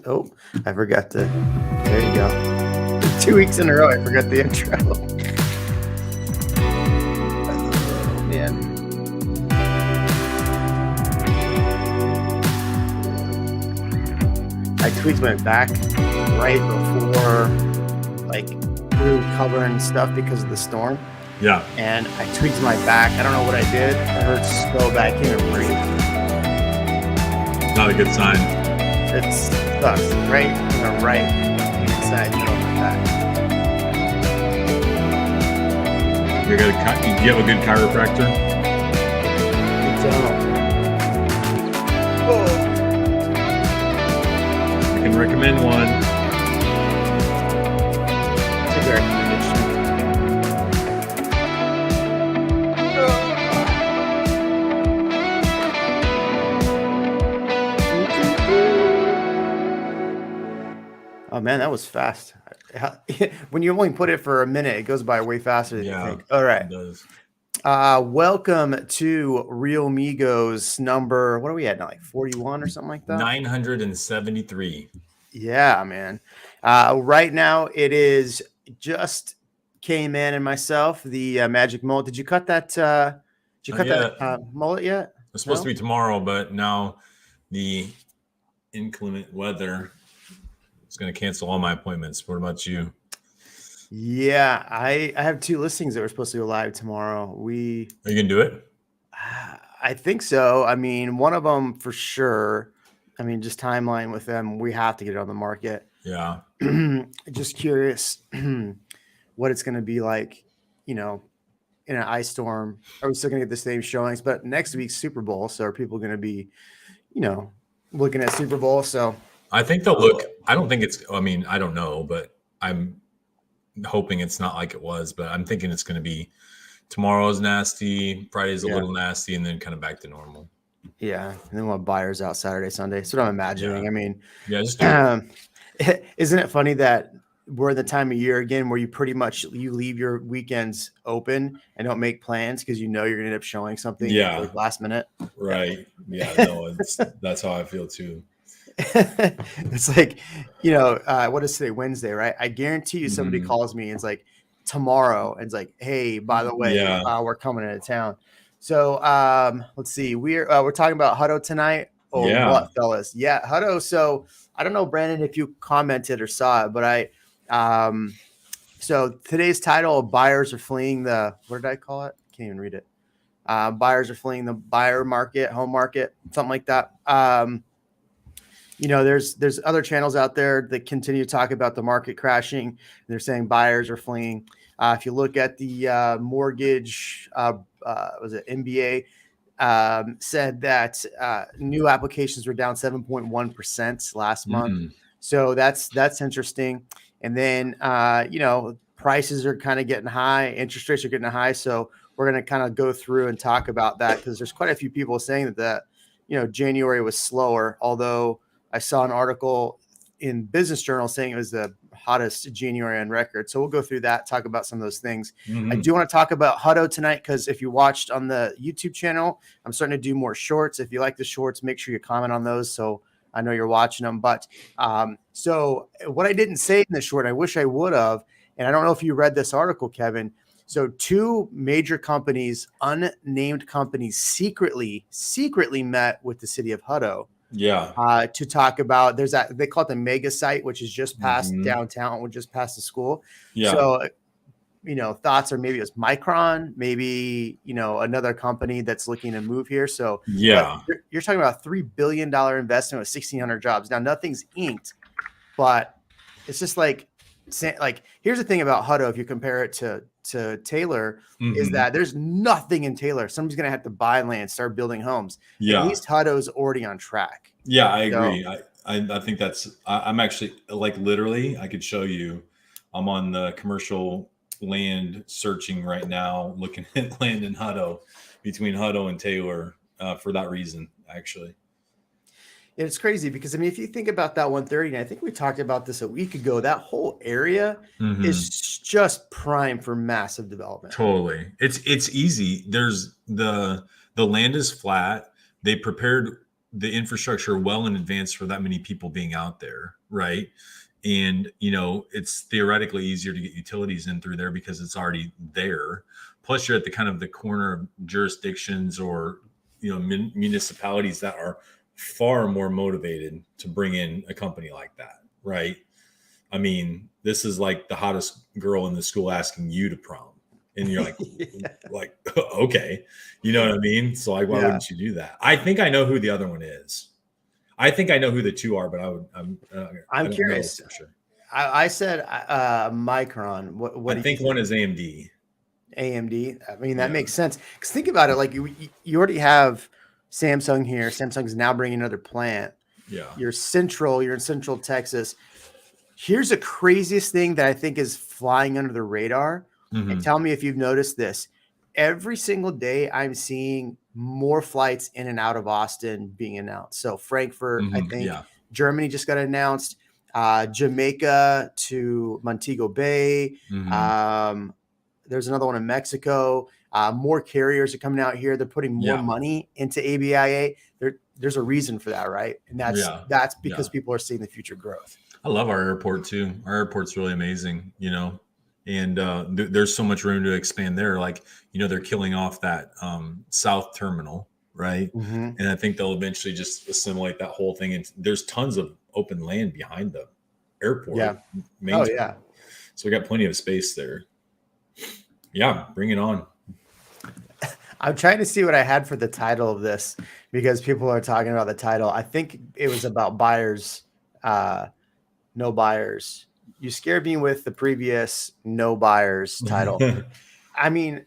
Oh, I forgot to. There you go. 2 weeks in a row, I forgot the intro. Oh, man. I tweaked my back right before, like, we were covering stuff because of the storm. Yeah. And I tweaked my back. I don't know what I did. It hurts so bad. I can't even breathe. Not a good sign. It sucks. Right in the right side middle of my back. Do you have a good chiropractor? I can recommend one. It's a great recommendation. Oh man, that was fast. When you only put it for a minute, it goes by way faster than you think. All right. It does. Welcome to Real Migos number. What are we at now? Like 41 or something like that? 973. Yeah, man. Right now it is just K-Man and myself, the magic mullet. Did you cut that? Did you cut that mullet yet? It's supposed to be tomorrow, but now the inclement weather is going to cancel all my appointments. What about you? Yeah, I have 2 listings that were supposed to go live tomorrow. Are you going to do it? I think so. I mean, one of them for sure. I mean, just timeline with them, we have to get it on the market. Yeah. Just curious what it's going to be like, in an ice storm. Are we still going to get the same showings? But next week's Super Bowl, so are people going to be, looking at Super Bowl? So I think they'll look. I don't think it's. I mean, I don't know, but I'm hoping it's not like it was. But I'm thinking it's going to be tomorrow's nasty, Friday's a little nasty, and then kind of back to normal. Yeah, and then we'll have buyers out Saturday, Sunday. That's what I'm imagining. Yeah. I mean, just isn't it funny that we're in the time of year again where you pretty much you leave your weekends open and don't make plans because you're going to end up showing something like last minute. Right. Yeah. No, that's how I feel too. It's like, what is today? Wednesday, right? I guarantee you somebody calls me and it's like tomorrow and it's like, hey, by the way, we're coming into town. So let's see. We're talking about Hutto tonight. What, fellas? Yeah, Hutto. So I don't know, Brandon, if you commented or saw it, but so today's title of buyers are fleeing the, what did I call it? Can't even read it. Buyers are fleeing the buyer market, home market, something like that. There's other channels out there that continue to talk about the market crashing. They're saying buyers are fleeing. If you look at the mortgage, was it MBA, said that new applications were down 7.1% last month. So that's interesting. And then, prices are kind of getting high. Interest rates are getting high. So we're going to kind of go through and talk about that because there's quite a few people saying that, January was slower, although I saw an article in Business Journal saying it was the hottest January on record. So we'll go through that, talk about some of those things. I do want to talk about Hutto tonight because if you watched on the YouTube channel, I'm starting to do more shorts. If you like the shorts, make sure you comment on those so I know you're watching them. But so what I didn't say in the short, I wish I would have, and I don't know if you read this article, Kevin. So 2 major companies, unnamed companies, secretly met with the city of Hutto. To talk about, there's that, they call it the mega site, which is just past downtown, which just past the school. So, thoughts are maybe it was Micron, maybe, another company that's looking to move here. So you're talking about a $3 billion investment with 1,600 jobs. Now nothing's inked, but it's just like here's the thing about Hutto. If you compare it to Taylor, is that there's nothing in Taylor. Somebody's going to have to buy land, start building homes. At least Hutto's already on track. Yeah, I agree. I think I'm actually literally, I could show you, I'm on the commercial land searching right now, looking at land in Hutto, between Hutto and Taylor for that reason, actually. It's crazy because, if you think about that 130, and I think we talked about this a week ago, that whole area is just prime for massive development. Totally. It's easy. There's the land is flat. They prepared the infrastructure well in advance for that many people being out there, right? And, it's theoretically easier to get utilities in through there because it's already there. Plus, you're at the kind of the corner of jurisdictions or, municipalities that are far more motivated to bring in a company like that, right? I mean, this is like the hottest girl in the school asking you to prom. And you're like, like, okay, you know what I mean? So like, why wouldn't you do that? I think I know who the other one is. I think I know who the two are, but I'm curious. For sure. I said Micron. What I think one is AMD. AMD. I mean, that makes sense. Because think about it, like you already have Samsung here. Samsung's now bringing another plant. Yeah. You're in Central Texas. Here's the craziest thing that I think is flying under the radar. Mm-hmm. And tell me if you've noticed this. Every single day, I'm seeing more flights in and out of Austin being announced. So Frankfurt, I think Germany just got announced. Jamaica to Montego Bay. Mm-hmm. There's another one in Mexico. More carriers are coming out here. They're putting more money into ABIA. There's a reason for that, right? And that's because people are seeing the future growth. I love our airport too. Our airport's really amazing, and there's so much room to expand there. Like, they're killing off that south terminal, right? Mm-hmm. And I think they'll eventually just assimilate that whole thing. And there's tons of open land behind the airport. Yeah. So we got plenty of space there. Yeah, bring it on. I'm trying to see what I had for the title of this because people are talking about the title. I think it was about buyers. No buyers. You scared me with the previous no buyers title. I mean,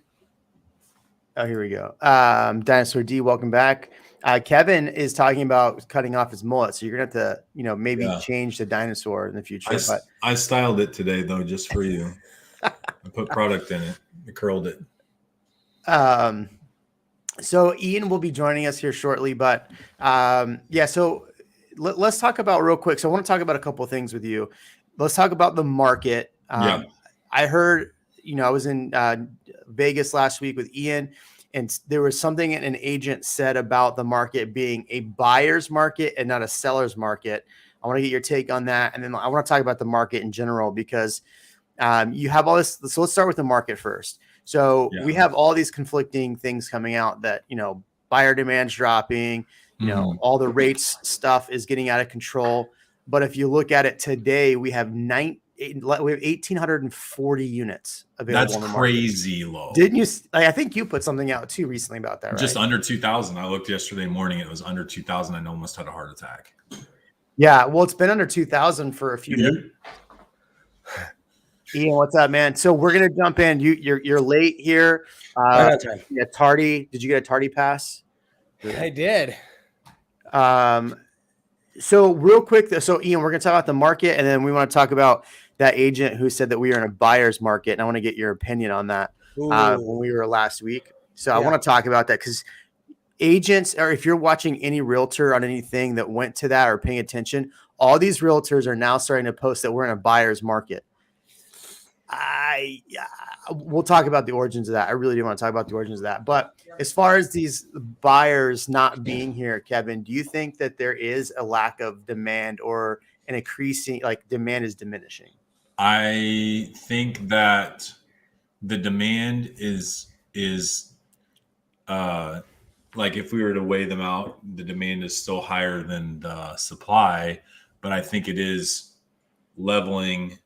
here we go. Dinosaur D, welcome back. Kevin is talking about cutting off his mullet. So you're going to have to, maybe change the dinosaur in the future. I styled it today though, just for you. I put product in it. I curled it. So Ian will be joining us here shortly, but so let's talk about real quick. So I want to talk about a couple of things with you. Let's talk about the market. I heard, I was in Vegas last week with Ian, and there was something an agent said about the market being a buyer's market and not a seller's market. I want to get your take on that. And then I want to talk about the market in general because you have all this. So let's start with the market first. So we have all these conflicting things coming out that, buyer demand's dropping, all the rates stuff is getting out of control. But if you look at it today, we have 1,840 units available. That's crazy low. Didn't you? I think you put something out too recently about that, right? Just under 2,000. I looked yesterday morning. It was under 2,000. I almost had a heart attack. Yeah. Well, it's been under 2,000 for a few days. Ian, what's up, man? So we're gonna jump in. You're late here. Tardy. Did you get a tardy pass? I did. So real quick, so Ian, we're gonna talk about the market, and then we want to talk about that agent who said that we are in a buyer's market, and I want to get your opinion on that. When we were last week, so I want to talk about that because agents, or if you're watching any realtor on anything that went to that or paying attention, all these realtors are now starting to post that we're in a buyer's market. We'll talk about the origins of that. I really do want to talk about the origins of that. But as far as these buyers not being here, Kevin, do you think that there is a lack of demand or an increasing, like demand is diminishing? I think that the demand is like if we were to weigh them out, the demand is still higher than the supply, but I think it is leveling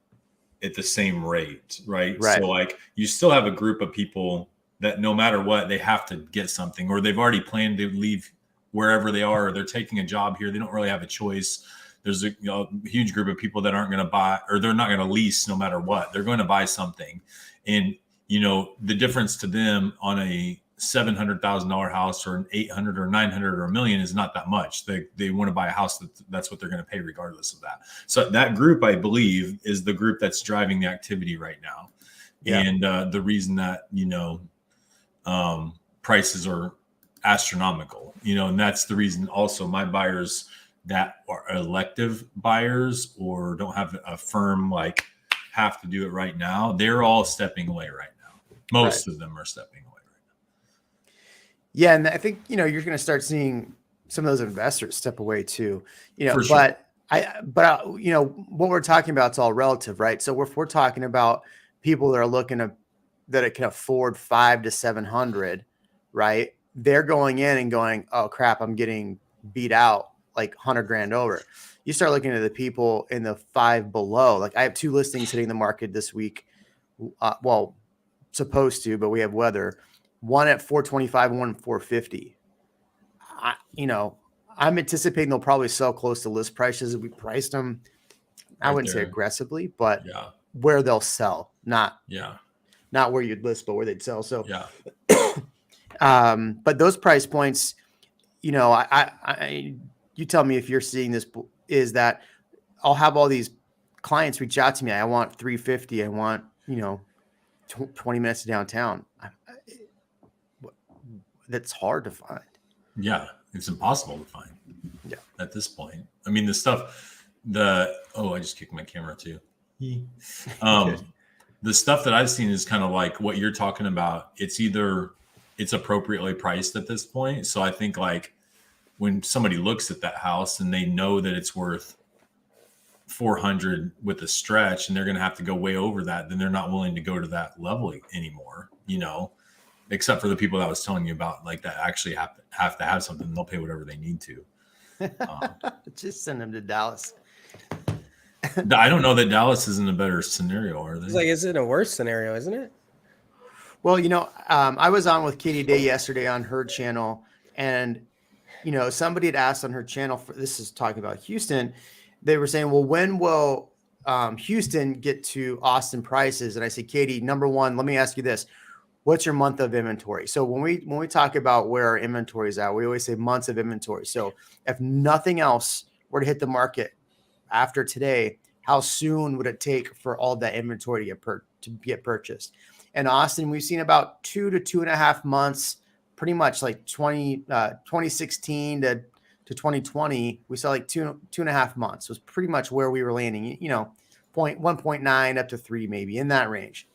at the same rate, right? So like you still have a group of people that no matter what, they have to get something, or they've already planned to leave wherever they are, or they're taking a job here. They don't really have a choice. There's a huge group of people that aren't going to buy, or they're not going to lease no matter what. They're going to buy something. And, the difference to them on a $700,000 house or an 800 or 900 or $1 million is not that much. They want to buy a house that's what they're going to pay regardless of that. So that group, I believe, is the group that's driving the activity right now. Yeah. And the reason that, prices are astronomical, and that's the reason also my buyers that are elective buyers or don't have a firm, like have to do it right now. They're all stepping away right now. Most of them are stepping away right now. Yeah. And I think, you're going to start seeing some of those investors step away too, For sure. but what we're talking about, it's all relative, right? So if we're talking about people that are looking to, that it can afford 500 to 700, right? They're going in and going, oh crap, I'm getting beat out like 100 grand over. You start looking at the people in the 5 below. Like I have 2 listings hitting the market this week. Well, supposed to, but we have weather. One at 425, one at 450. I'm anticipating they'll probably sell close to list prices. We priced them, I wouldn't say aggressively, but where they'll sell, not where you'd list, but where they'd sell. So, but those price points, you tell me if you're seeing this, is that I'll have all these clients reach out to me. I want 350. I want, 20 minutes to downtown. That's hard to find. Yeah. It's impossible to find at this point. I mean, the stuff, I just kicked my camera too. The stuff that I've seen is kind of like what you're talking about. It's appropriately priced at this point. So I think like when somebody looks at that house and they know that it's worth 400 with a stretch and they're going to have to go way over that, then they're not willing to go to that level anymore, except for the people that I was telling you about, like that actually have to have something. They'll pay whatever they need to. Just send them to Dallas. I don't know that Dallas isn't a better scenario, are they? It's like, is it a worse scenario, isn't it? Well, I was on with Katie Day yesterday on her channel, and somebody had asked on her channel, this is talking about Houston. They were saying, well, when will Houston get to Austin prices? And I said, Katie, number one, let me ask you this. What's your month of inventory? So when we talk about where our inventory is at, we always say months of inventory. So if nothing else were to hit the market after today, how soon would it take for all that inventory to get purchased? In Austin, we've seen about 2 to 2.5 months, pretty much like 2016 to 2020. We saw like 2.5 months was pretty much where we were landing, 1.9 up to 3, maybe in that range.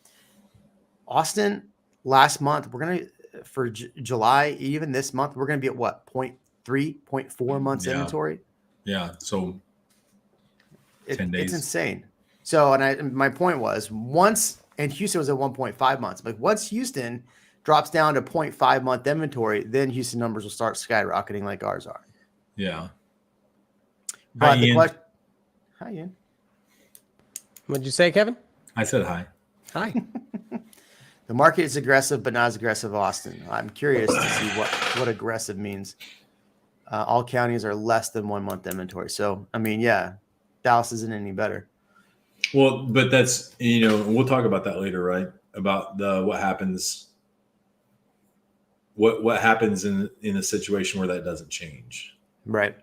Austin, last month, we're going to, for July, even this month, we're going to be at what, 0.3, 0.4 months inventory? Yeah. So 10 days. It's insane. So, and my point was and Houston was at 1.5 months, but once Houston drops down to 0.5 month inventory, then Houston numbers will start skyrocketing like ours are. Yeah. But hi, Ian. What'd you say, Kevin? I said hi. Hi. The market is aggressive, but not as aggressive as Austin. I'm curious to see what aggressive means. All counties are less than 1 month inventory. So, I mean, Dallas isn't any better. Well, but that's, we'll talk about that later, right? About what happens in a situation where that doesn't change. Right.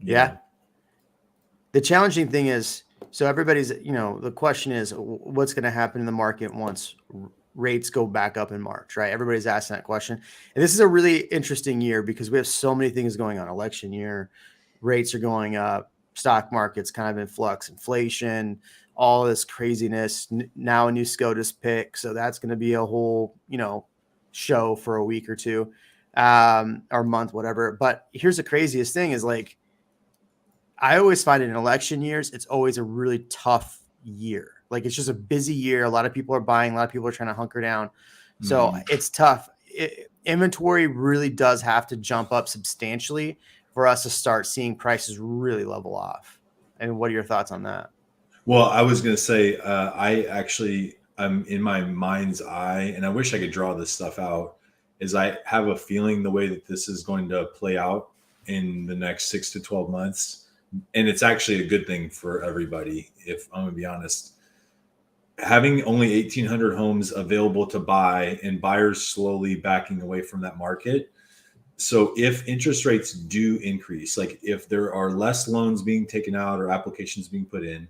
Yeah. The challenging thing is, so everybody's, the question is, what's going to happen in the market once rates go back up in March, right? Everybody's asking that question. And this is a really interesting year because we have so many things going on. Election year, rates are going up, stock market's kind of in flux, inflation, all this craziness. Now a new SCOTUS pick. So that's going to be a whole, show for a week or two, or month, whatever. But here's the craziest thing is like, I always find in election years, it's always a really tough year. Like it's just a busy year. A lot of people are buying. A lot of people are trying to hunker down. So it's tough. Inventory really does have to jump up substantially for us to start seeing prices really level off. And what are your thoughts on that? Well, I was going to say, I'm in my mind's eye, and I wish I could draw this stuff out, is I have a feeling the way that this is going to play out in the next 6 to 12 months. And it's actually a good thing for everybody, if I'm going to be honest. Having only 1,800 homes available to buy and buyers slowly backing away from that market. So if interest rates do increase, like if there are less loans being taken out or applications being put in,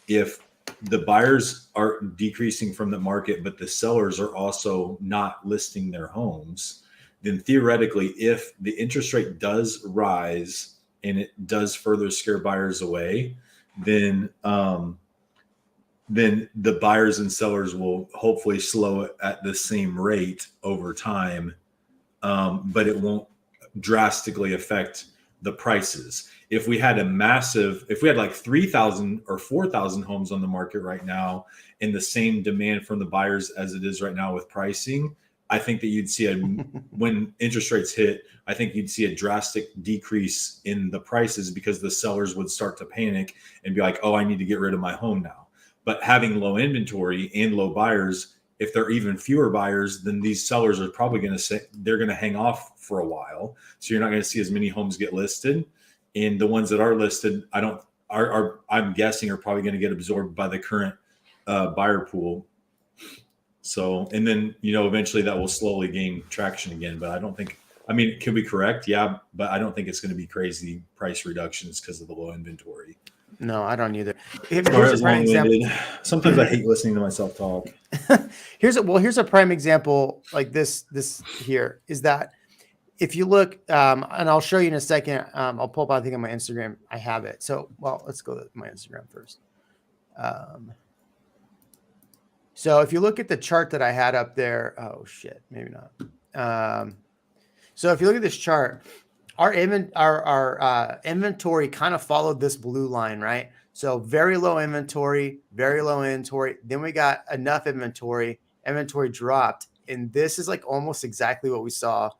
if the buyers are decreasing from the market, but the sellers are also not listing their homes, then theoretically, if the interest rate does rise and it does further scare buyers away, then the buyers and sellers will hopefully slow it at the same rate over time. But it won't drastically affect the prices. If we had like 3,000 or 4,000 homes on the market right now in the same demand from the buyers as it is right now with pricing, I think that you'd see when interest rates hit, I think you'd see a drastic decrease in the prices because the sellers would start to panic and be like, oh, I need to get rid of my home now. But having low inventory and low buyers, if there are even fewer buyers, then these sellers are probably going to say they're going to hang off for a while. So you're not going to see as many homes get listed. And the ones that are listed, I'm guessing are probably going to get absorbed by the current buyer pool. So, and then, eventually that will slowly gain traction again. But it could be correct. Yeah. But I don't think it's going to be crazy price reductions because of the low inventory. No, I don't either. Here's a prime example. Sometimes I hate listening to myself talk. Here's a prime example like this here is that if you look, and I'll show you in a second, I'll pull up, I think on my Instagram, I have it. So, let's go to my Instagram first. So if you look at the chart that I had up there, oh shit, maybe not. So if you look at this chart, our inventory kind of followed this blue line, right? So very low inventory. Then we got enough inventory dropped. And this is like almost exactly what we saw.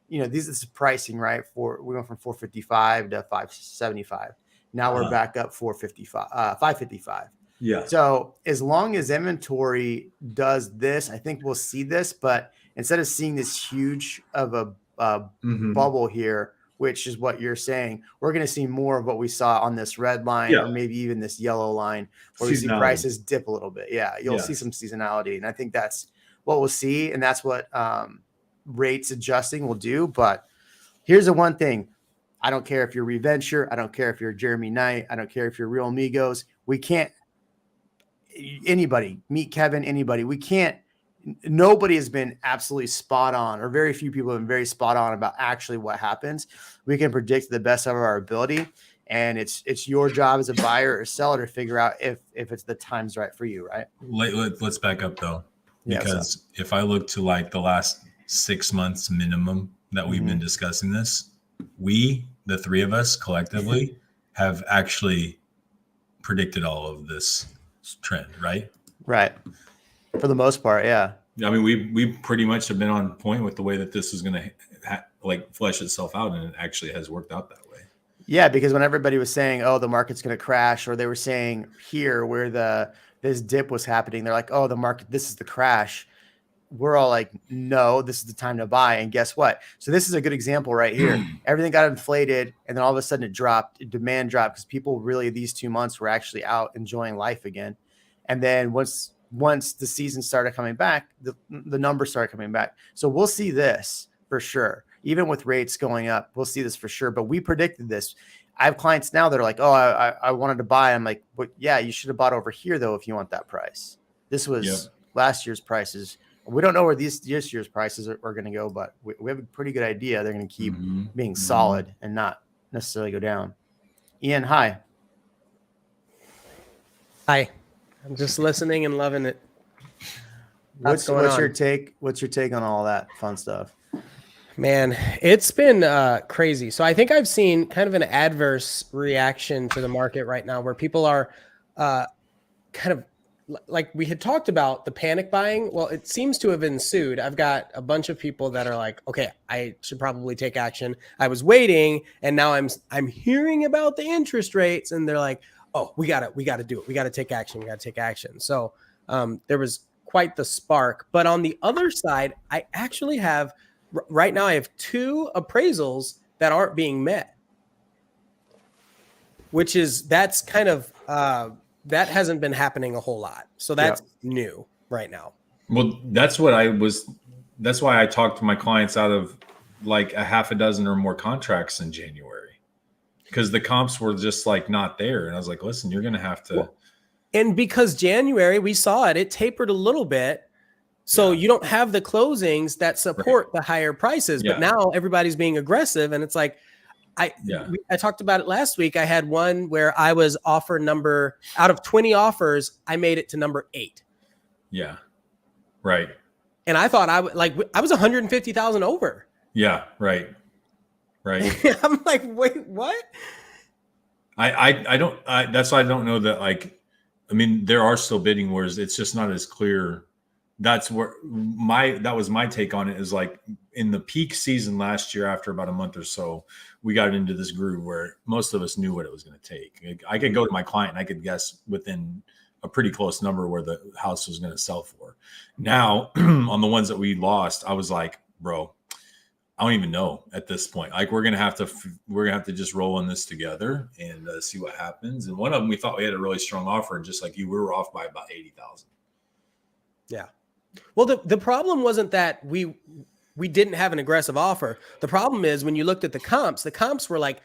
This is pricing, right? We went from 455 to 575. Now we're back up 555. Yeah. So as long as inventory does this, I think we'll see this. But instead of seeing this huge of a bubble here, which is what you're saying, we're going to see more of what we saw on this red line or maybe even this yellow line where we see prices dip a little bit. Yeah, you'll see some seasonality. And I think that's what we'll see. And that's what rates adjusting will do. But here's the one thing. I don't care if you're Reventure. I don't care if you're Jeremy Knight. I don't care if you're Real Amigos. We can't, anybody, meet Kevin, anybody. We can't, nobody has been absolutely spot on, or very few people have been very spot on about actually what happens. We can predict to the best of our ability. And it's your job as a buyer or seller to figure out if it's the time's right for you, right? Let's back up though, because if I look to like the last 6 months minimum that we've been discussing this, the three of us collectively have actually predicted all of this trend, right? Right. For the most part, yeah. I mean, we pretty much have been on point with the way that this is going to flesh itself out, and it actually has worked out that way. Yeah, because when everybody was saying, "Oh, the market's going to crash," or they were saying here where this dip was happening, they're like, "Oh, the market, this is the crash." We're all like, "No, this is the time to buy." And guess what? So this is a good example right here. Everything got inflated, and then all of a sudden it dropped. Demand dropped because people really these 2 months were actually out enjoying life again. And then once the season started coming back, the numbers started coming back. So we'll see this for sure. Even with rates going up, we'll see this for sure. But we predicted this. I have clients now that are like, "Oh, I wanted to buy." I'm like, "But yeah, you should have bought over here though if you want that price." This was last year's this We don't know where this year's prices are going to go, but we have a pretty good idea. They're going to keep being solid and not necessarily go down. Ian, hi. Hi. I'm just listening and loving it. What's your take? What's your take on all that fun stuff? Man, it's been crazy. So I think I've seen kind of an adverse reaction to the market right now where people are kind of like we had talked about the panic buying. Well, it seems to have ensued. I've got a bunch of people that are like, okay, I should probably take action. I was waiting and now I'm hearing about the interest rates and they're like, oh, we got to do it. We got to take action. So there was quite the spark. But on the other side, I actually have right now, I have 2 appraisals that aren't being met, that's kind of, that hasn't been happening a whole lot. So that's new right now. Well, that's why I talked to my clients out of like a half a dozen or more contracts in January, because the comps were just like not there. And I was like, listen, you're going to have to. Well, and because January, we saw it tapered a little bit. So you don't have the closings that support the higher prices, but now everybody's being aggressive. And it's like, I talked about it last week. I had one where I was offer out of 20 offers, I made it to number 8. Yeah. Right. And I thought I was 150,000 over. Yeah. Right. Right. I'm like, wait, what? That's why I don't know that, like, I mean, there are still bidding wars. It's just not as clear. That was my take on it, is like in the peak season last year, after about a month or so, we got into this groove where most of us knew what it was going to take. I could go to my client and I could guess within a pretty close number where the house was going to sell for. Now, on the ones that we lost, I was like, bro, I don't even know at this point. Like, we're gonna have to just roll in this together and see what happens. And one of them, we thought we had a really strong offer, and just like you, we were off by about 80,000. Yeah. Well, the problem wasn't that we didn't have an aggressive offer. The problem is when you looked at the comps were like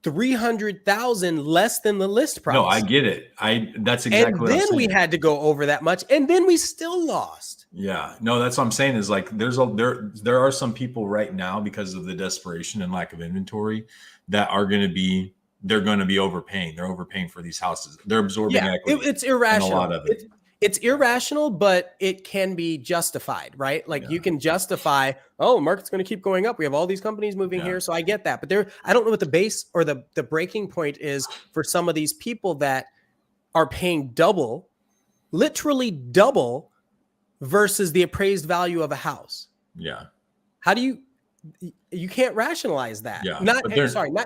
300,000 less than the list price. No, I get it. That's exactly and what I'm then saying. we had to go over that much, and then we still lost. Yeah, no, that's what I'm saying, is like there are some people right now, because of the desperation and lack of inventory, that are going to be overpaying. They're overpaying for these houses. They're absorbing equity. It's irrational. A lot of it. It's irrational, but it can be justified, right? Like, you can justify, oh, market's going to keep going up. We have all these companies moving here. So I get that. But I don't know what the base or the breaking point is for some of these people that are paying double, literally double, versus the appraised value of a house. Yeah. How do you can't rationalize that. Yeah. Not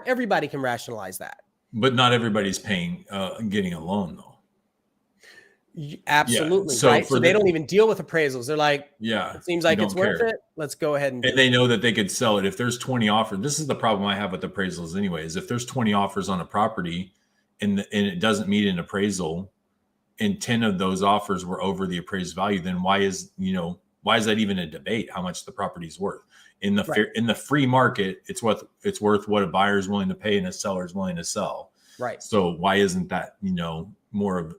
everybody can rationalize that. But not everybody's paying, getting a loan though. Absolutely. Yeah. Right. So they don't even deal with appraisals. They're like, it seems like it's worth it. Let's go ahead and they know that they could sell it. If there's 20 offers, this is the problem I have with appraisals anyways. If there's 20 offers on a property and it doesn't meet an appraisal, and 10 of those offers were over the appraised value, then why is that even a debate how much the property is worth? In the free market, it's worth what a buyer is willing to pay and a seller is willing to sell. Right. So why isn't that, more of,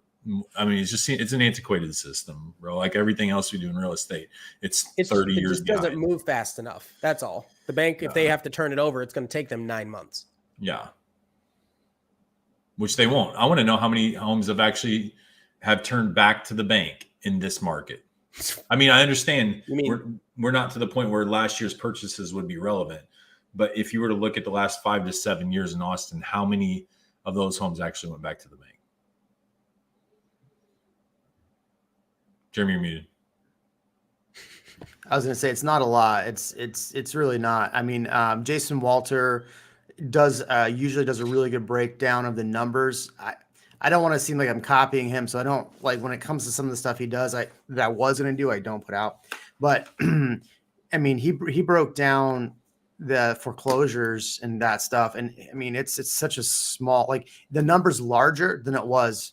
I mean, it's an antiquated system, bro. Like everything else we do in real estate, it's 30 years It behind. doesn't move fast enough. That's all. The bank, if they have to turn it over, it's going to take them 9 months. Yeah. Which they won't. I want to know how many homes have turned back to the bank in this market. I mean, I understand we're not to the point where last year's purchases would be relevant, but if you were to look at the last 5 to 7 years in Austin, how many of those homes actually went back to the bank? Jeremy, you're muted. I was going to say it's not a lot. It's really not. I mean, Jason Walter usually does a really good breakdown of the numbers. I don't want to seem like I'm copying him, so I don't like when it comes to some of the stuff he does. I was going to do, I don't put out. But I mean, he broke down the foreclosures and that stuff, and I mean, it's such a small, like the number's larger than it was,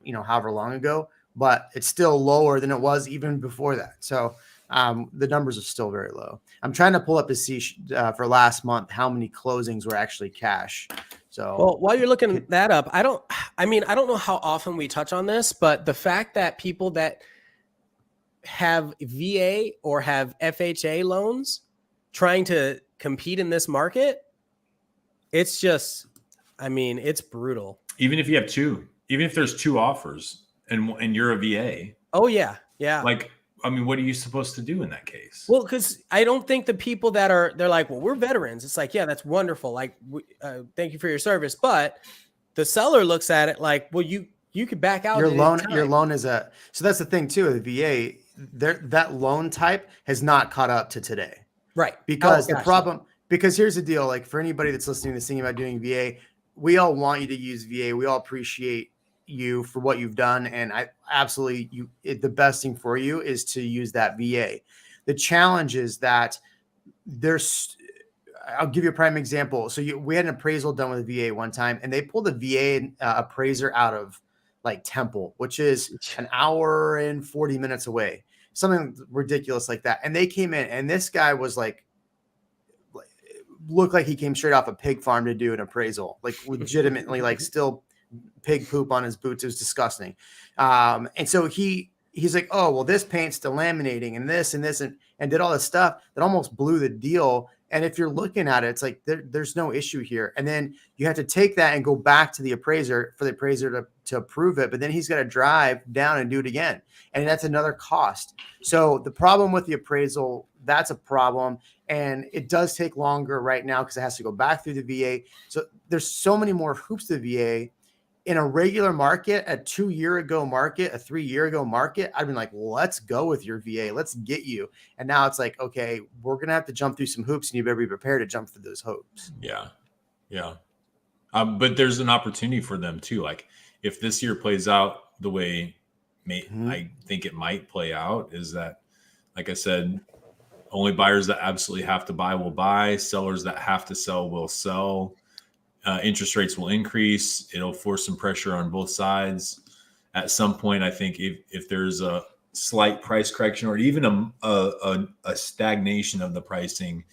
however long ago, but it's still lower than it was even before that. So the numbers are still very low. I'm trying to pull up to see for last month how many closings were actually cash. So, well, while you're looking that up, I don't know how often we touch on this, but the fact that people that have VA or have FHA loans trying to compete in this market, it's just, it's brutal. Even if there's 2 offers and you're a VA. Oh yeah. Yeah. Like, what are you supposed to do in that case? Well, because I don't think the people they're like, well, we're veterans. It's like, yeah, that's wonderful. Like, thank you for your service. But the seller looks at it like, well, you could back out. Your loan is so that's the thing too. The VA, that loan type has not caught up to today. Right. Because because here's the deal. Like for anybody that's listening to thinking about doing VA, we all want you to use VA. We all appreciate you for what you've done, and I absolutely the best thing for you is to use that VA. The challenge is that I'll give you a prime example. So we had an appraisal done with VA one time, and they pulled a VA appraiser out of like Temple, which is an hour and 40 minutes away, something ridiculous like that. And they came in, and this guy was looked like he came straight off a pig farm to do an appraisal, like legitimately, like still pig poop on his boots. It was disgusting. And so he's like, oh, well, this paint's delaminating and this and this, and did all this stuff that almost blew the deal. And if you're looking at it, it's like, there's no issue here. And then you have to take that and go back to the appraiser for the appraiser to approve it. But then he's got to drive down and do it again. And that's another cost. So the problem with the appraisal that's a problem. And it does take longer right now because it has to go back through the VA. So there's so many more hoops to the VA. In a regular market, a 2-year ago market, a 3-year ago market, I'd been like, let's go with your VA. Let's get you. And now it's like, okay, we're going to have to jump through some hoops and you better be prepared to jump through those hoops. Yeah. Yeah. But there's an opportunity for them too. Like if this year plays out the way I think it might play out, is that, like I said, only buyers that absolutely have to buy will buy. Sellers that have to sell will sell. Interest rates will increase. It'll force some pressure on both sides. At some point, I think if there's a slight price correction or even a stagnation of the pricing,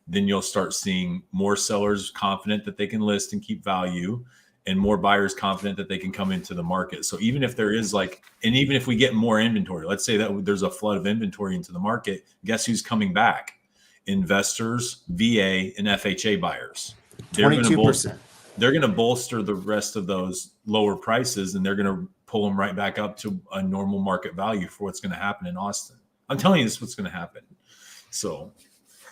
then you'll start seeing more sellers confident that they can list and keep value, and more buyers confident that they can come into the market. So even if there is and even if we get more inventory, let's say that there's a flood of inventory into the market, guess who's coming back? Investors, VA, and FHA buyers. 22%. They're going to bolster the rest of those lower prices, and they're going to pull them right back up to a normal market value for what's going to happen in Austin. I'm telling you, this is what's going to happen. So,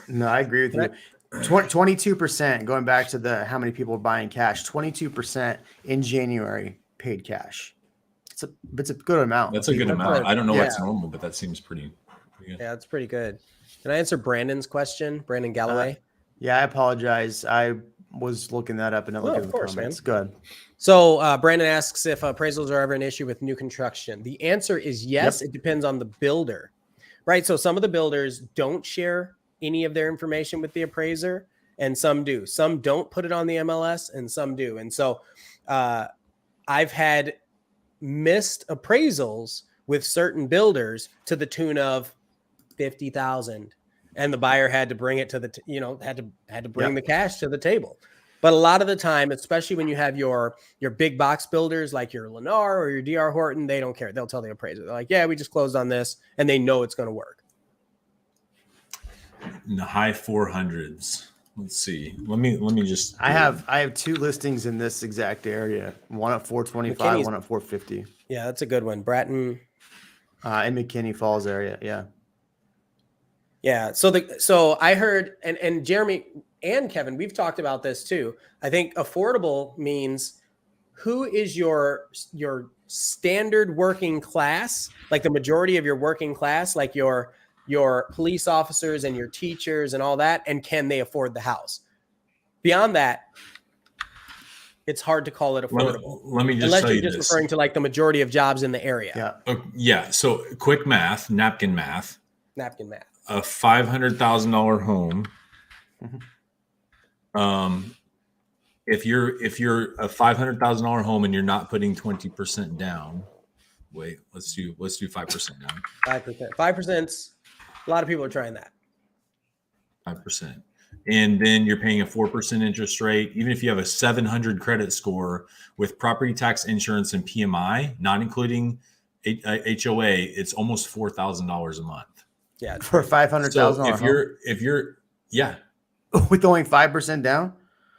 no, I agree with you. 22%, going back to how many people are buying cash, 22% in January paid cash. It's a good amount. That's a good amount. I don't know what's normal, but that seems pretty good. Yeah, it's pretty good. Can I answer Brandon's question? Brandon Galloway. Yeah, I apologize. I was looking that up and not looking at the comments. Good. So Brandon asks if appraisals are ever an issue with new construction. The answer is yes. Yep. It depends on the builder, right? So some of the builders don't share any of their information with the appraiser, and some do. Some don't put it on the MLS, and some do. And so I've had missed appraisals with certain builders to the tune of $50,000. And the buyer had to bring it to had to bring the cash to the table. But a lot of the time, especially when you have your big box builders like your Lennar or your DR Horton, they don't care. They'll tell the appraiser. They're like, yeah, we just closed on this, and they know it's going to work. In the high 400s. Let's see. Let me just. I have 2 listings in this exact area. One at 425, one at 450. Yeah, that's a good one. Bratton. In McKinney Falls area. Yeah. Yeah. So I heard, and Jeremy and Kevin, we've talked about this too. I think affordable means who is your standard working class, like the majority of your working class, like your police officers and your teachers and all that, and can they afford the house? Beyond that, it's hard to call it affordable. Let me just unless tell you're you just referring to like the majority of jobs in the area. Yeah. Yeah. So quick math, napkin math. A $500,000 home. Mm-hmm. If you're a $500,000 home and you're not putting 20% down, wait, let's do 5% down. 5%. A lot of people are trying that. 5%. And then you're paying a 4% interest rate. Even if you have a 700 credit score with property tax, insurance, and PMI, not including HOA, it's almost $4,000 a month. Yeah, for $500,000. So if you're with only 5% down,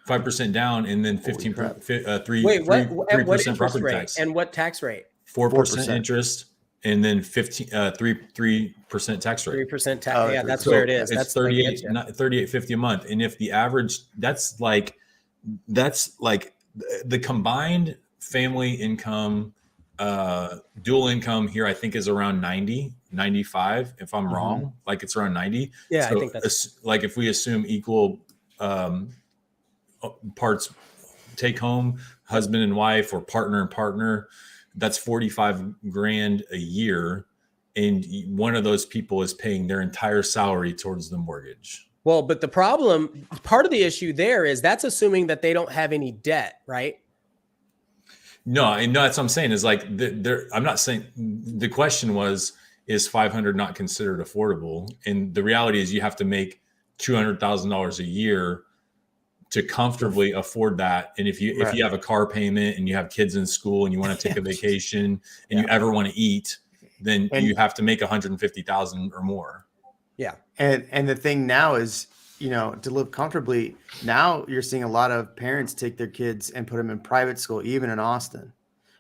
5% down, and then 3% property tax, and what tax rate? 4% interest, and then 3% tax rate. 3% tax. Yeah, that's where it is. It's $38.50 a month, and if the average, that's like the combined family income, dual income here, I think is around 95, if I'm wrong, like it's around 90. Yeah, so I think that's like if we assume equal parts take home, husband and wife or partner and partner, that's $45,000 a year. And one of those people is paying their entire salary towards the mortgage. Well, but the problem, part of the issue there is that's assuming that they don't have any debt, right? No, I know that's what I'm saying is like, I'm not saying the question was, is 500 not considered affordable? And the reality is you have to make $200,000 a year to comfortably afford that. And if you have a car payment and you have kids in school and you want to take a vacation and you ever want to eat, then you have to make 150,000 or more. Yeah. And the thing now is, to live comfortably, now you're seeing a lot of parents take their kids and put them in private school, even in Austin,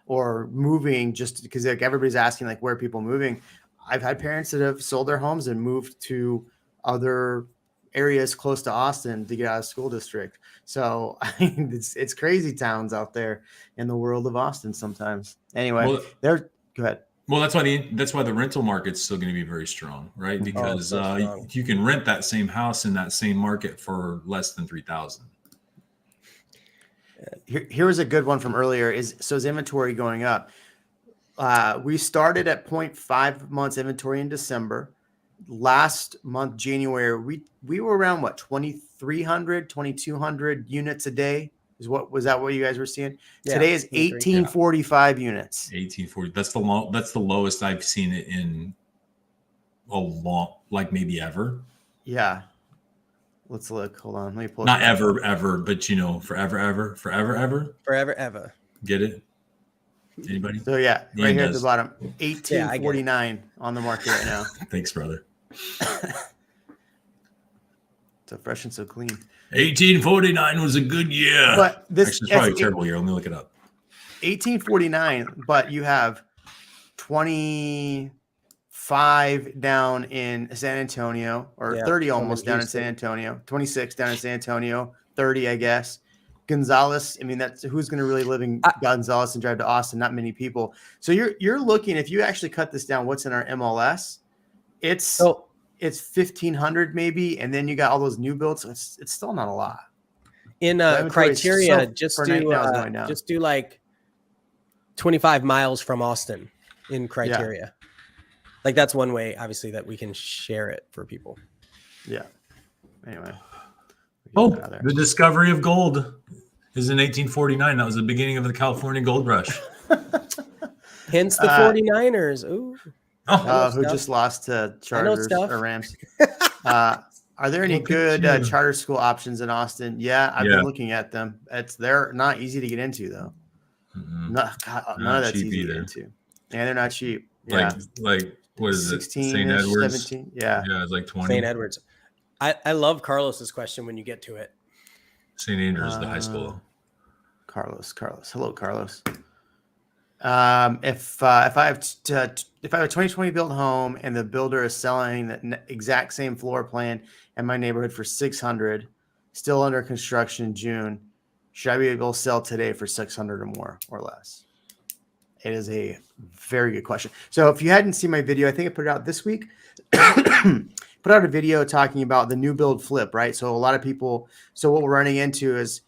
or moving just because like everybody's asking like where are people moving. I've had parents that have sold their homes and moved to other areas close to Austin to get out of school district. So I mean, it's crazy towns out there in the world of Austin sometimes. Anyway, Well, go ahead. Well, that's why the rental market's still going to be very strong, right? Because so strong. you can rent that same house in that same market for less than 3,000. Here was a good one from earlier. Is inventory going up? We started at 0.5 months inventory in December. Last month, January, we were around what 2,300, 2,200 units a day. Was that what you guys were seeing? Yeah, Today is 1845 units. 1840. That's the lowest I've seen it in a long, like maybe ever. Yeah. Let's look. Hold on. Let me pull. Not ever, but forever, ever. Get it? Anybody? So yeah, Ian right here does. at the bottom, 1849 on the market right now. Thanks, brother. So fresh and so clean. 1849 was a good year. But this actually, it's probably a terrible year. Let me look it up. 1849, but you have 25 down in San Antonio, or 30 almost down in San Antonio, 26 down in San Antonio, 30, I guess. Gonzales, I mean, that's who's going to really live in Gonzales and drive to Austin? Not many people. So you're looking, if you actually cut this down, what's in our MLS? It's 1,500 maybe, and then you got all those new builds. So it's still not a lot. In criteria, just do like 25 miles from Austin in criteria. Yeah. Like that's one way, obviously, that we can share it for people. Yeah. Anyway. The discovery of gold is in 1849. That was the beginning of the California gold rush. Hence the 49ers. Ooh. Who just lost to Chargers or Rams. Are there any good charter school options in Austin? Yeah, I've been looking at them. They're not easy to get into though. Mm-hmm. None of that's easy to get into. Yeah, they're not cheap. Yeah. Like what is 16, it? St. Edwards. 17. Yeah. Yeah, it's like 20. St. Edwards. I love Carlos's question when you get to it. St. Andrews, the high school. Carlos. Hello, Carlos. If I have a 2020 built home and the builder is selling the exact same floor plan in my neighborhood for 600, still under construction in June, should I be able to sell today for 600 or more or less? It is a very good question. So if you hadn't seen my video, I think I put it out this week. Put out a video talking about the new build flip, right? So a lot of people, what we're running into is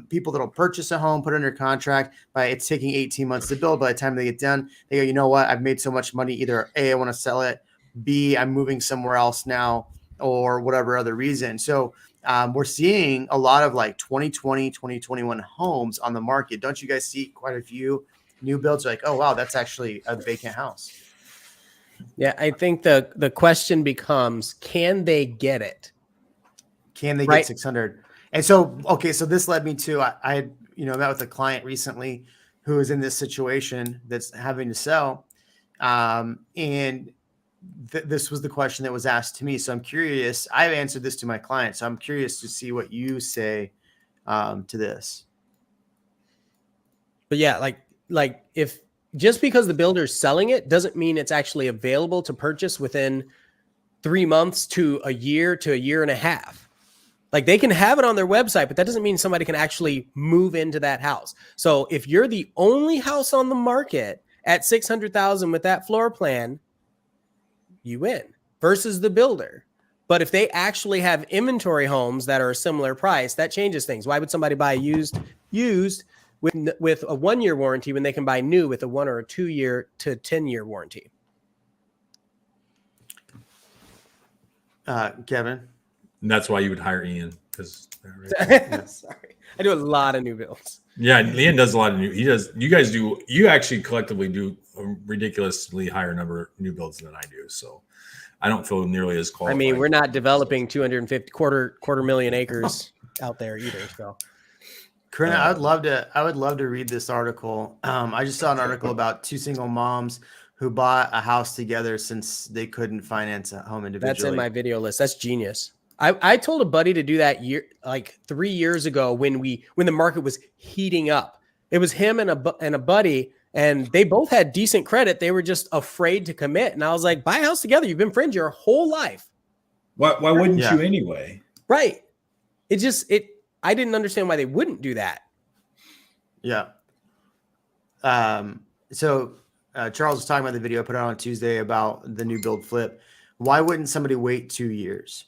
people that'll purchase a home, put it under contract, but it's taking 18 months to build. By the time they get done, they go, you know what? I've made so much money. Either A, I want to sell it. B, I'm moving somewhere else now, or whatever other reason. So we're seeing a lot of like 2020, 2021 homes on the market. Don't you guys see quite a few new builds? Like, oh, wow, that's actually a vacant house. Yeah, I think the question becomes, can they get it? Can they get 600? And so, okay, so this led me to, I met with a client recently who is in this situation that's having to sell. And this was the question that was asked to me. So I'm curious, I've answered this to my client. So I'm curious to see what you say to this. But yeah, like if, just because the builder is selling it doesn't mean it's actually available to purchase within 3 months to a year and a half. Like they can have it on their website, but that doesn't mean somebody can actually move into that house. So if you're the only house on the market at 600,000 with that floor plan, you win versus the builder. But if they actually have inventory homes that are a similar price, that changes things. Why would somebody buy used with a 1 year warranty when they can buy new with a 1 or a 2 year to 10-year warranty? Kevin. And that's why you would hire Ian, because sorry, I do a lot of new builds. Yeah, Ian does a lot of new. He does. You actually collectively do a ridiculously higher number of new builds than I do. So I don't feel nearly as qualified. I mean, we're not developing 250 quarter million acres out there either. So. Corinna, I would love to read this article. I just saw an article about two single moms who bought a house together since they couldn't finance a home individually. That's in my video list. That's genius. I told a buddy to do that 3 years ago when the market was heating up. It was him and a buddy, and they both had decent credit. They were just afraid to commit. And I was like, buy a house together. You've been friends your whole life. Why wouldn't Yeah. you anyway? Right. I didn't understand why they wouldn't do that. Yeah. So Charles was talking about the video I put out on Tuesday about the new build flip. Why wouldn't somebody wait 2 years?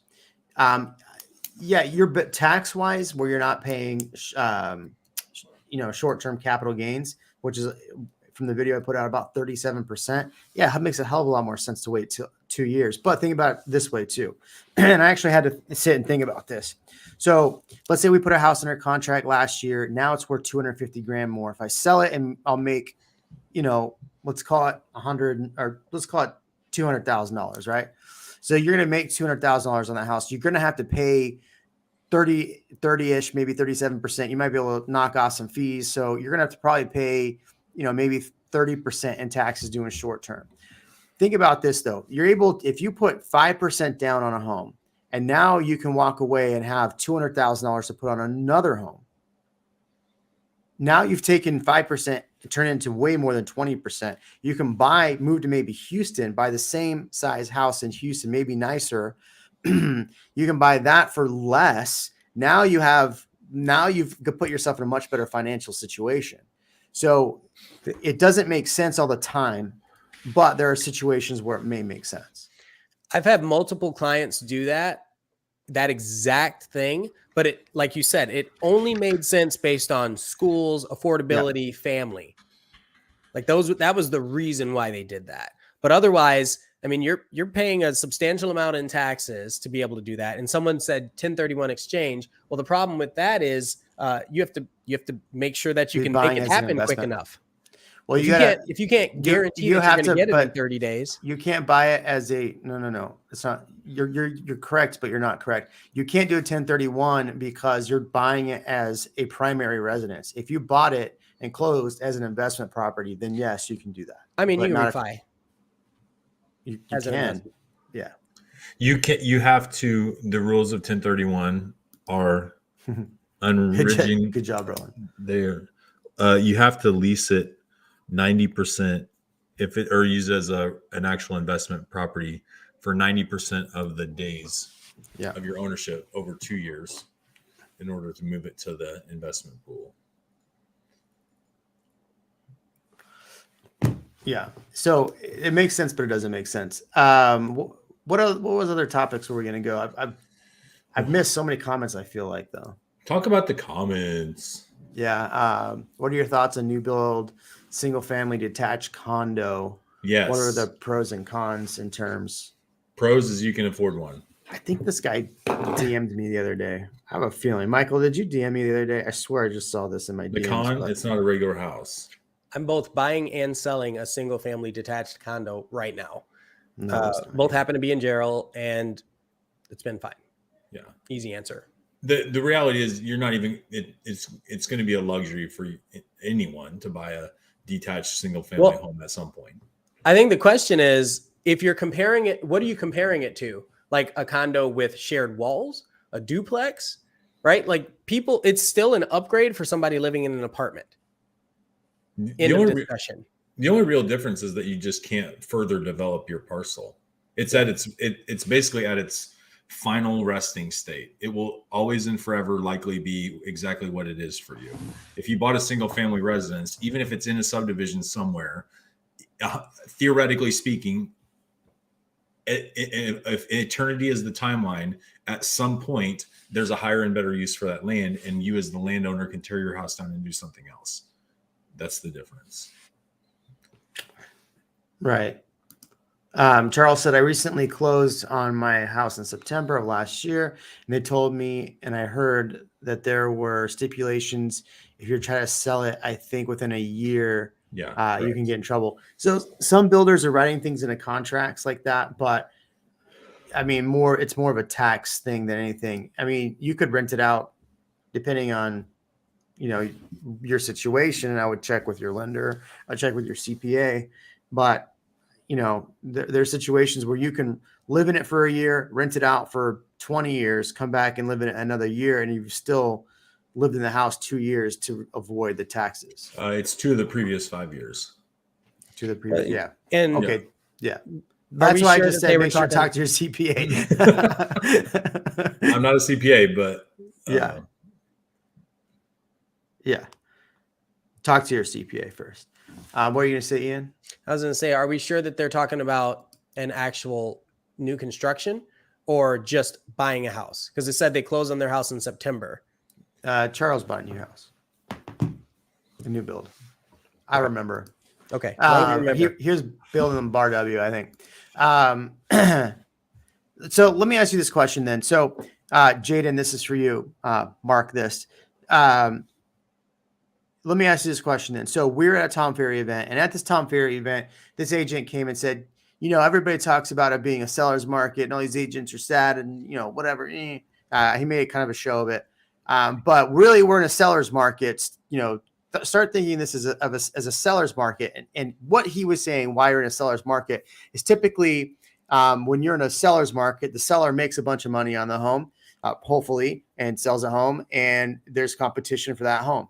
Yeah, you're tax wise where you're not paying, short-term capital gains, which is from the video I put out about 37%. Yeah, it makes a hell of a lot more sense to wait till 2 years. But think about it this way too. And I actually had to sit and think about this. So let's say we put a house under contract last year. Now it's worth 250 grand more. If I sell it and I'll make, let's call it 100 or let's call it $200,000, right? So you're going to make $200,000 on that house. You're going to have to pay 30-ish, maybe 37%. You might be able to knock off some fees. So you're going to have to probably pay, maybe 30% in taxes doing short term. Think about this though. If you put 5% down on a home and now you can walk away and have $200,000 to put on another home. Now you've taken 5% to turn into way more than 20%. You can move to maybe Houston, buy the same size house in Houston, maybe nicer. You can buy that for less. Now you've put yourself in a much better financial situation. So it doesn't make sense all the time, but there are situations where it may make sense. I've had multiple clients do that exact thing, but it, like you said, it only made sense based on schools, affordability, family. Like that was the reason why they did that. But otherwise, I mean, you're paying a substantial amount in taxes to be able to do that. And someone said 1031 exchange. Well, the problem with that is you have to make sure that you can make it happen quick enough. Well, if you can't guarantee that you're going to get it in 30 days, you can't buy it as no. It's not. You're correct, but you're not correct. You can't do a 1031 because you're buying it as a primary residence. If you bought it and closed as an investment property, then yes, you can do that. I mean, you can refi. You can. Yeah. You have to. The rules of 1031 are unridging. Good job, Roland. There, you have to lease it 90% or use it as an actual investment property for 90% of the days of your ownership over 2 years in order to move it to the investment pool. Yeah. So it makes sense, but it doesn't make sense. What was other topics were we going to go? I've missed so many comments. I feel like though. Talk about the comments. Yeah. What are your thoughts on new build, single family detached condo? Yes. What are the pros and cons in terms? Pros is you can afford one. I think this guy DM'd me the other day. I have a feeling. Michael, did you DM me the other day? I swear I just saw this in my DMs. The con, it's not a regular house. I'm both buying and selling a single family detached condo right now. No, both happen to be in Gerald, and it's been fine. Yeah. Easy answer. The reality is you're not even it's going to be a luxury for anyone to buy a detached single family home at some point. I think the question is, if you're comparing it, what are you comparing it to? Like a condo with shared walls, a duplex, right? Like it's still an upgrade for somebody living in an apartment. The only real difference is that you just can't further develop your parcel. It's basically at its final resting state. It will always and forever likely be exactly what it is for you. If you bought a single family residence, even if it's in a subdivision somewhere, theoretically speaking, if eternity is the timeline, at some point there's a higher and better use for that land, and you as the landowner can tear your house down and do something else. That's the difference. Right. Charles said, I recently closed on my house in September of last year, and they told me, and I heard that there were stipulations. If you're trying to sell it, I think within a year, you can get in trouble. So some builders are writing things into contracts like that, but I mean, it's more of a tax thing than anything. I mean, you could rent it out depending on, your situation, and I would check with your lender, I'd check with your CPA, but there's situations where you can live in it for a year, rent it out for 20 years, come back and live in it another year, and you've still lived in the house 2 years to avoid the taxes. It's 2 of the previous 5 years. To the previous, yeah. And okay, yeah. That's why I just said make sure to talking... talk to your CPA. I'm not a CPA, but yeah. Talk to your CPA first. What are you going to say, Ian? I was going to say, are we sure that they're talking about an actual new construction or just buying a house? Because it said they closed on their house in September. Charles bought a new house, a new build. I remember. Okay. Here's building in Bar W, I think. So let me ask you this question then. So, Jaden, this is for you. Mark this. Let me ask you this question then. So we're at a Tom Ferry event, and at this Tom Ferry event, this agent came and said, everybody talks about it being a seller's market and all these agents are sad and, whatever. He made kind of a show of it. But really we're in a seller's market, start thinking this as a seller's market. And what he was saying, why you're in a seller's market is typically when you're in a seller's market, the seller makes a bunch of money on the home, hopefully, and sells a home, and there's competition for that home.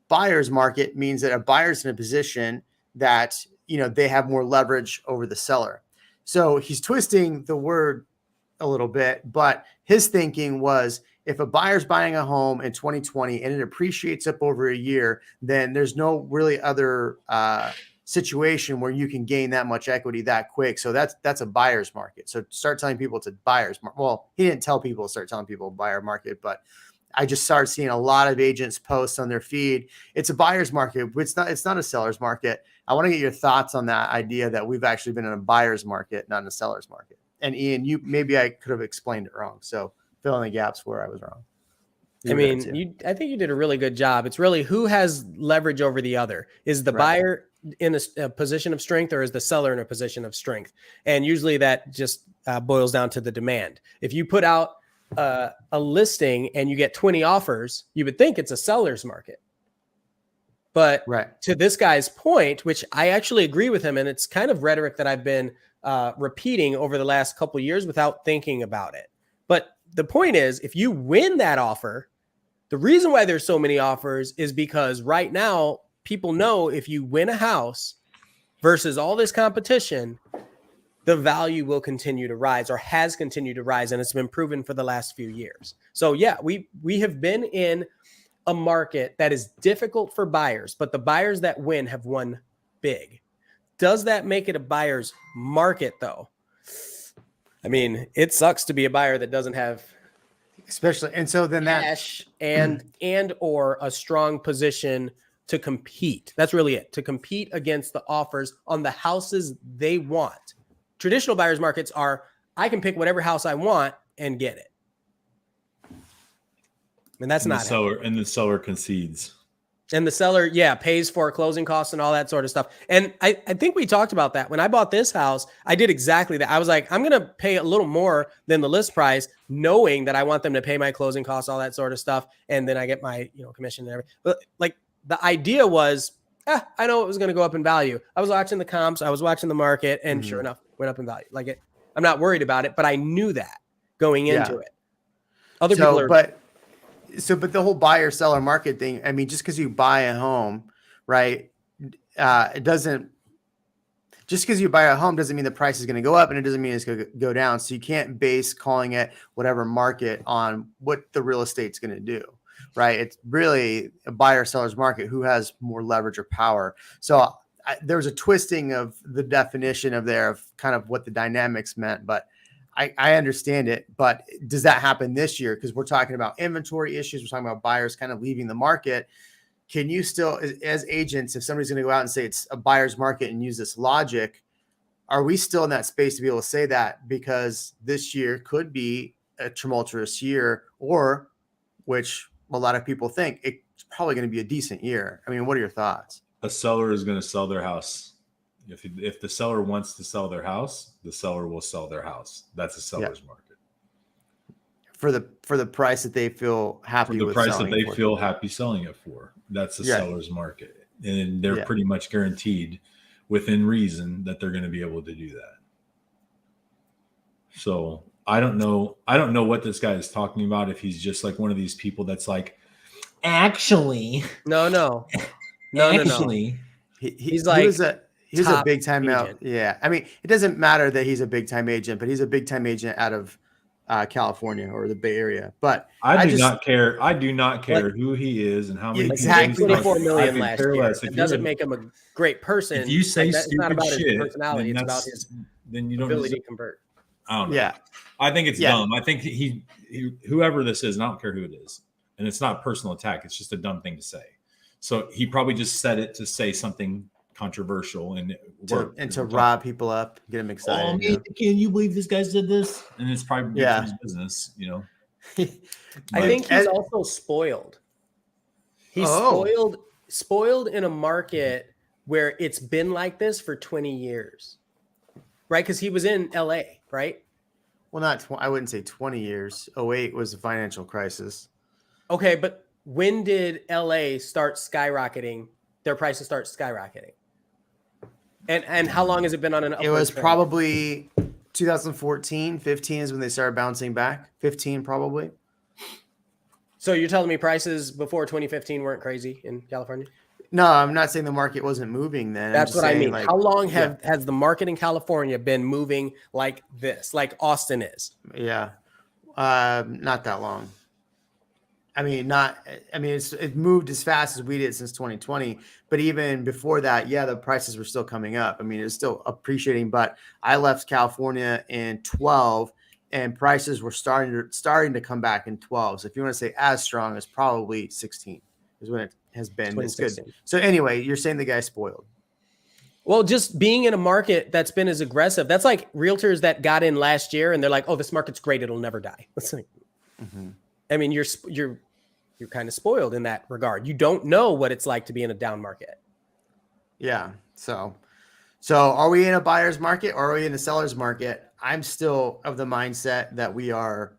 Buyer's market means that a buyer's in a position that, they have more leverage over the seller. So he's twisting the word a little bit, but his thinking was if a buyer's buying a home in 2020 and it appreciates up over a year, then there's no really other situation where you can gain that much equity that quick. So that's a buyer's market. So start telling people it's a buyer's market. Well, he didn't tell people to start telling people buyer market, but I just started seeing a lot of agents post on their feed. It's a buyer's market. It's not a seller's market. I want to get your thoughts on that idea that we've actually been in a buyer's market, not in a seller's market. And Ian, maybe I could have explained it wrong. So fill in the gaps where I was wrong. I think you did a really good job. It's really who has leverage over the other. Is the buyer in a position of strength, or is the seller in a position of strength? And usually that just boils down to the demand. If you put out a listing and you get 20 offers, you would think it's a seller's market. But to this guy's point, which I actually agree with him, and it's kind of rhetoric that I've been repeating over the last couple of years without thinking about it. But the point is, if you win that offer, the reason why there's so many offers is because right now people know if you win a house versus all this competition, the value will continue to rise, or has continued to rise, and it's been proven for the last few years. So yeah, we have been in a market that is difficult for buyers, but the buyers that win have won big. Does that make it a buyer's market though? I mean, it sucks to be a buyer that doesn't have especially, and so then cash and or a strong position to compete. That's really it, to compete against the offers on the houses they want. Traditional buyers markets are, I can pick whatever house I want and get it. And that's not the seller concedes. And the seller, pays for closing costs and all that sort of stuff. And I think we talked about that. When I bought this house, I did exactly that. I was like, I'm going to pay a little more than the list price, knowing that I want them to pay my closing costs, all that sort of stuff. And then I get my, commission and everything. But like the idea was, I know it was going to go up in value. I was watching the comps. I was watching the market, and sure enough, went up in value. Like I'm not worried about it, but I knew that going into it. Other people are, but the whole buyer seller market thing, I mean, just because you buy a home, right? It doesn't, just because you buy a home doesn't mean the price is going to go up, and it doesn't mean it's going to go down. So you can't base calling it whatever market on what the real estate's going to do, right? It's really a buyer seller's market, who has more leverage or power. So there was a twisting of the definition of kind of what the dynamics meant, but I understand it. But does that happen this year? Because we're talking about inventory issues. We're talking about buyers kind of leaving the market. Can you still, as agents, if somebody's going to go out and say it's a buyer's market and use this logic, are we still in that space to be able to say that? Because this year could be a tumultuous year, or, which a lot of people think, it's probably going to be a decent year. I mean, what are your thoughts? A seller is going to sell their house. If the seller wants to sell their house, the seller will sell their house. That's a seller's market. For the price that they feel happy with. For the price that they feel happy selling it for. That's a seller's market. And they're pretty much guaranteed within reason that they're going to be able to do that. So I don't know what this guy is talking about. If he's just like one of these people that's like, actually, no. He's like, He's a top big time out. agent. Yeah. I mean, it doesn't matter that he's a big time agent, but he's a big time agent out of California or the Bay Area. But I do just not care. I do not care Like- who he is and how Yeah, many Like he people made exactly. 24 I million could last care year. less. It doesn't make him a great person. If you say It's not stupid about his shit, personality. then It's about his then you don't ability deserve, to convert. I don't know. yeah. I think it's Yeah. dumb. I think he whoever this is, and I don't care who it is. And it's not a personal attack. It's just a dumb thing to say. So he probably just said it to say something controversial and to rile people up, get them excited. Oh, man, can you believe this guy said this? And it's probably good for his business, I think he's also spoiled. He's spoiled in a market where it's been like this for 20 years, right? Because he was in LA, right? Well, not I wouldn't say 20 years. 08 was the financial crisis. Okay, but when did LA start skyrocketing? Their prices start skyrocketing. And how long has it been on an upward It was trend? probably 2014, 15 is when they started bouncing back. 15 probably. So you're telling me prices before 2015 weren't crazy in California? No, I'm not saying the market wasn't moving then. That's what I mean. Like, how long has the market in California been moving like this, like Austin is? Yeah. Not that long. It moved as fast as we did since 2020, but even before that, the prices were still coming up. I mean, it's still appreciating, but I left California in 12 and prices were starting to come back in 12. So if you want to say as strong as probably 16 is when it has been this good. So anyway, you're saying the guy's spoiled. Well, just being in a market that's been as aggressive, that's like realtors that got in last year and they're like, oh, this market's great. It'll never die. I mean, you're kind of spoiled in that regard. You don't know what it's like to be in a down market. Yeah. So are we in a buyer's market or are we in a seller's market? I'm still of the mindset that we are.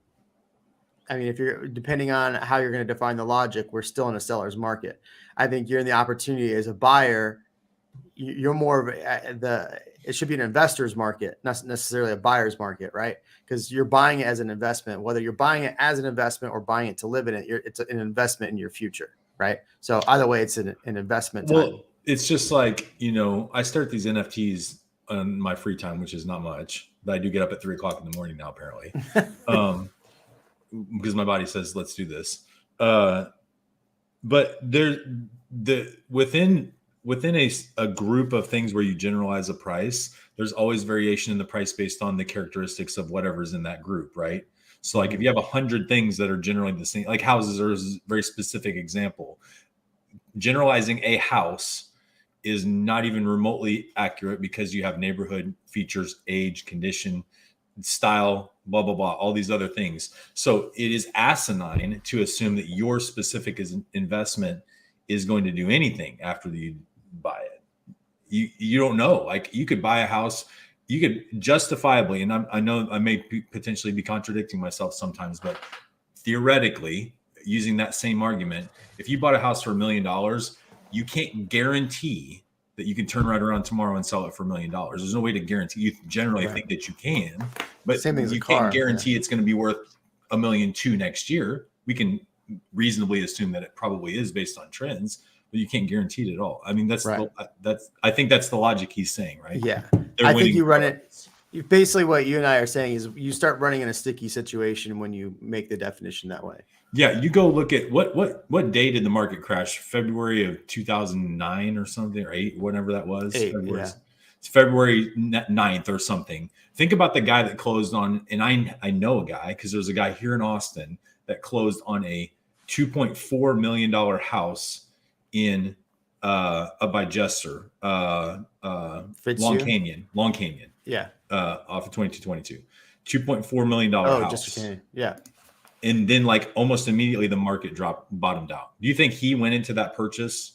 I mean, if you're depending on how you're going to define the logic, we're still in a seller's market. I think you're in the opportunity as a buyer. You're more of it should be an investor's market, not necessarily a buyer's market, right? Because you're buying it as an investment, whether you're buying it as an investment or buying it to live in it, it's an investment in your future, right? So either way, it's an investment time. Well, it's just like, I start these NFTs on my free time, which is not much, but I do get up at 3:00 in the morning now, apparently, because my body says, let's do this. But within a group of things where you generalize a price, there's always variation in the price based on the characteristics of whatever's in that group, right? So like if you have 100 things that are generally the same, like houses are a very specific example. Generalizing a house is not even remotely accurate because you have neighborhood features, age, condition, style, blah, blah, blah, all these other things. So it is asinine to assume that your specific investment is going to do anything after you buy it. You don't know. Like you could buy a house, you could justifiably, and I know I may potentially be contradicting myself sometimes, but theoretically, using that same argument, if you bought a house for $1 million, you can't guarantee that you can turn right around tomorrow and sell it for $1 million. There's no way to guarantee. You generally think that you can, but same thing as you a car, can't guarantee it's going to be worth $1.2 million next year. We can reasonably assume that it probably is based on trends, but you can't guarantee it at all. I mean, I think that's the logic he's saying, right? Yeah. I think you run it. Basically what you and I are saying is you start running in a sticky situation when you make the definition that way. Yeah, you go look at what day did the market crash? February of 2009 or something, or 8, whatever that was. It's February 9th or something. Think about the guy that closed on, and I know a guy because there's a guy here in Austin that closed on a $2.4 million house in up by Jester, Long Canyon. Yeah. Off of 2222. $2.4 million house. Jester Canyon. Yeah. And then like almost immediately the market bottomed out. Do you think he went into that purchase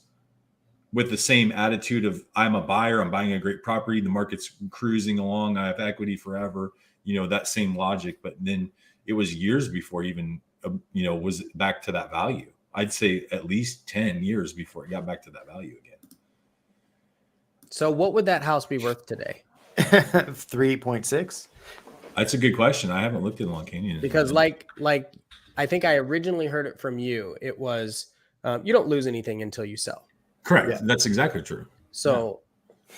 with the same attitude of I'm a buyer, I'm buying a great property, the market's cruising along, I have equity forever, that same logic, but then it was years before even was back to that value. I'd say at least 10 years before it got back to that value again. So what would that house be worth today? 3.6. That's a good question. I haven't looked at Long Canyon because like I think I originally heard it from you. It was you don't lose anything until you sell. Correct. Yeah. That's exactly true. So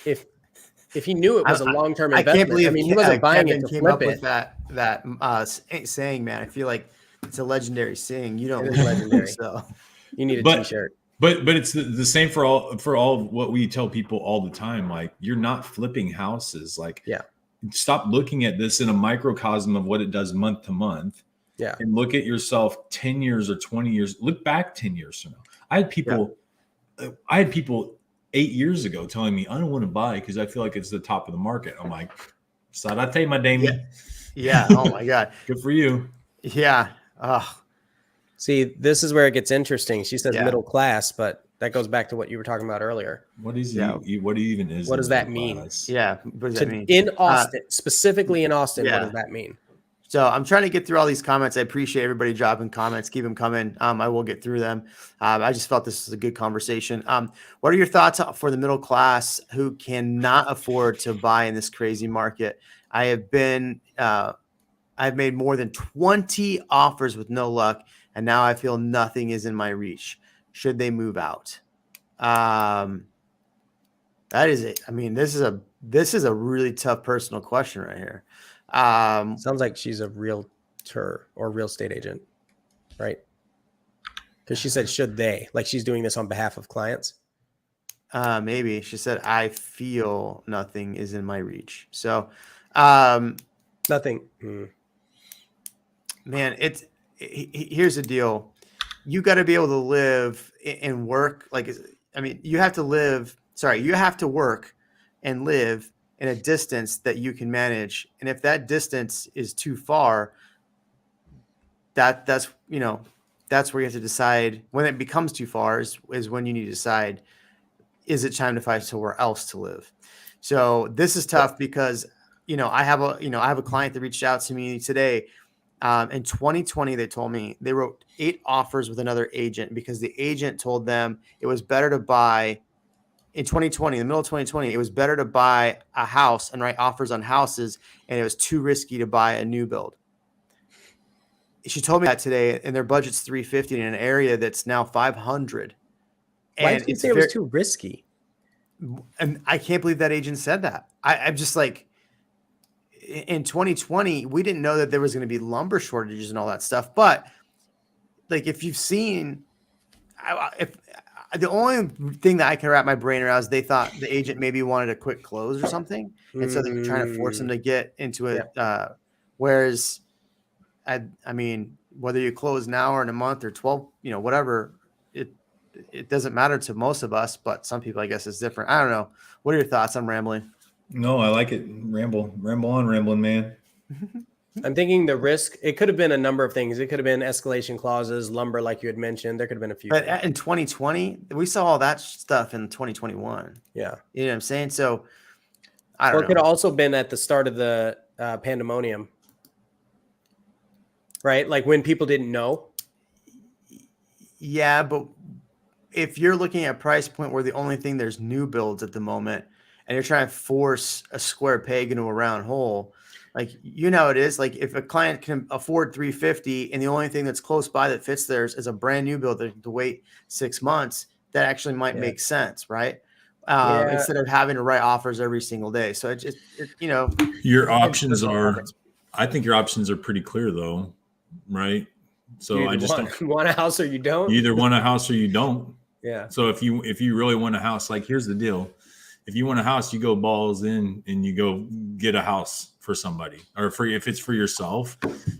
if if he knew it was a long-term I investment, can't believe he wasn't buying Kevin it to came flip up with that saying, man. I feel like it's a legendary saying. You don't It is lose, legendary. so You need a But t-shirt. but it's the same for all of what we tell people all the time. Like, you're not flipping houses. Like, Yeah. stop looking at this in a microcosm of what it does month to month. Yeah. And look at yourself 10 years or 20 years. Look back 10 years from now. I had people 8 years ago telling me, I don't want to buy because I feel like it's the top of the market. I'm like, Sarate, my Damien. yeah. Oh my God. Good for you. Yeah. See, this is where it gets interesting. She says Yeah. middle class, but that goes back to what you were talking about earlier. What is Yeah. what even is? What does that middle mean? class? Yeah. What does that mean? In Austin, specifically in Austin, yeah. what does that mean? So I'm trying to get through all these comments. I appreciate everybody dropping comments. Keep them coming. I will get through them. I just felt this was a good conversation. What are your thoughts for the middle class who cannot afford to buy in this crazy market? I've made more than 20 offers with no luck, and now I feel nothing is in my reach. Should they move out? That is it. I mean, this is a really tough personal question right here. Sounds like she's a realtor or real estate agent, right? Because she said, should they? Like she's doing this on behalf of clients. Maybe she said, I feel nothing is in my reach. So, Nothing. man, here's the deal. You got to be able to live and work. You have to work and live in a distance that you can manage. And if that distance is too far, that's where you have to decide. When it becomes too far is when you need to decide, is it time to find somewhere else to live? So this is tough because, I have a client that reached out to me today. In 2020, they told me they wrote 8 offers with another agent because the agent told them it was better to buy in 2020, in the middle of 2020, it was better to buy a house and write offers on houses, and it was too risky to buy a new build. She told me that today, and their budget's $350 in an area that's now $500. Why did you say it was too risky? And I can't believe that agent said that. I'm just like, in 2020, we didn't know that there was going to be lumber shortages and all that stuff. But like, if you've seen, the only thing that I can wrap my brain around is they thought the agent maybe wanted a quick close or something. And so they were trying to force them to get into it. Yeah. Whereas, I mean, whether you close now or in a month or 12, whatever, it doesn't matter to most of us, but some people, I guess, is different. I don't know. What are your thoughts? I'm rambling. No, I like it. Ramble on, rambling man. I'm thinking the risk, it could have been a number of things. It could have been escalation clauses, lumber, like you had mentioned. There could have been a few. But in 2020, we saw all that stuff in 2021. Yeah. You know what I'm saying? So I don't know. It could have also been at the start of the pandemonium, right? Like when people didn't know. Yeah, but if you're looking at price point where the only thing there's new builds at the moment, and you're trying to force a square peg into a round hole, like, how it is. Like, if a client can afford $350 and the only thing that's close by that fits theirs is a brand new build to wait 6 months, that actually might make sense, right? Instead of having to write offers every single day. So your options are, I think your options are pretty clear though, right? So I just don't want a house or you don't. You either want a house or you don't. Yeah. So if you really want a house, like, here's the deal. If you want a house, you go balls in and you go get a house for somebody, or if it's for yourself,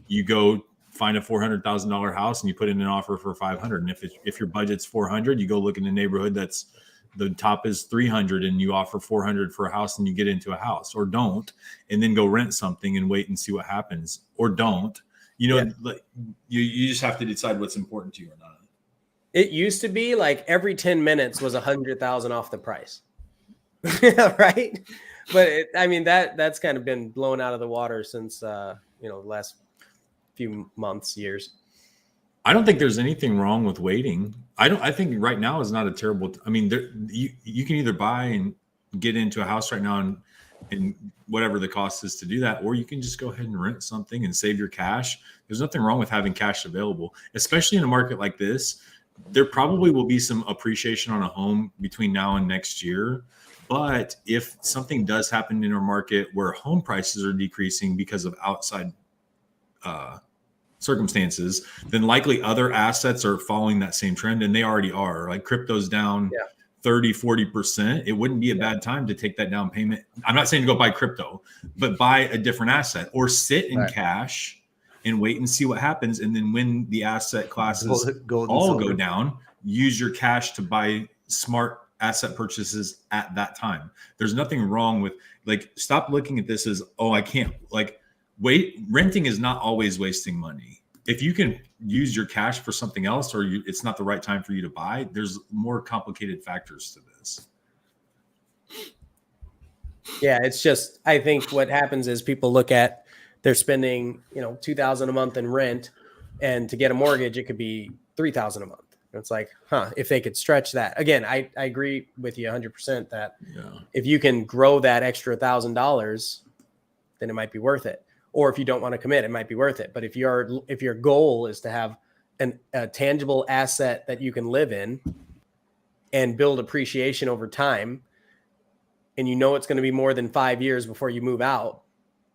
you go find a $400,000 house and you put in an offer for $500. And if your budget's $400, you go look in a neighborhood that's the top is $300 and you offer $400 for a house and you get into a house, or don't, and then go rent something and wait and see what happens, or don't. Like, you just have to decide what's important to you or not. It used to be like every 10 minutes was $100,000 off the price. Right. But that's kind of been blown out of the water since, the last few months, years. I don't think there's anything wrong with waiting. I think right now is not a terrible, you can either buy and get into a house right now and whatever the cost is to do that, or you can just go ahead and rent something and save your cash. There's nothing wrong with having cash available, especially in a market like this. There probably will be some appreciation on a home between now and next year, But if something does happen in our market where home prices are decreasing because of outside circumstances, then likely other assets are following that same trend, and they already are. Like crypto's down 30-40%. It wouldn't be a bad time to take that down payment. I'm not saying to go buy crypto, but buy a different asset or sit in cash and wait and see what happens. And then when the asset classes all go down, use your cash to buy smart asset purchases at that time. There's nothing wrong with, like, stop looking at this as, oh, I can't, like, wait. Renting is not always wasting money. If you can use your cash for something else, or it's not the right time for you to buy, there's more complicated factors to this. Yeah, it's just, I think what happens is people look at, they're spending, $2,000 a month in rent, and to get a mortgage, it could be $3,000 a month. And it's like, if they could stretch that. Again, I agree with you 100% that if you can grow that extra $1,000, then it might be worth it. Or if you don't want to commit, it might be worth it. But if your goal is to have a tangible asset that you can live in and build appreciation over time, and it's going to be more than 5 years before you move out,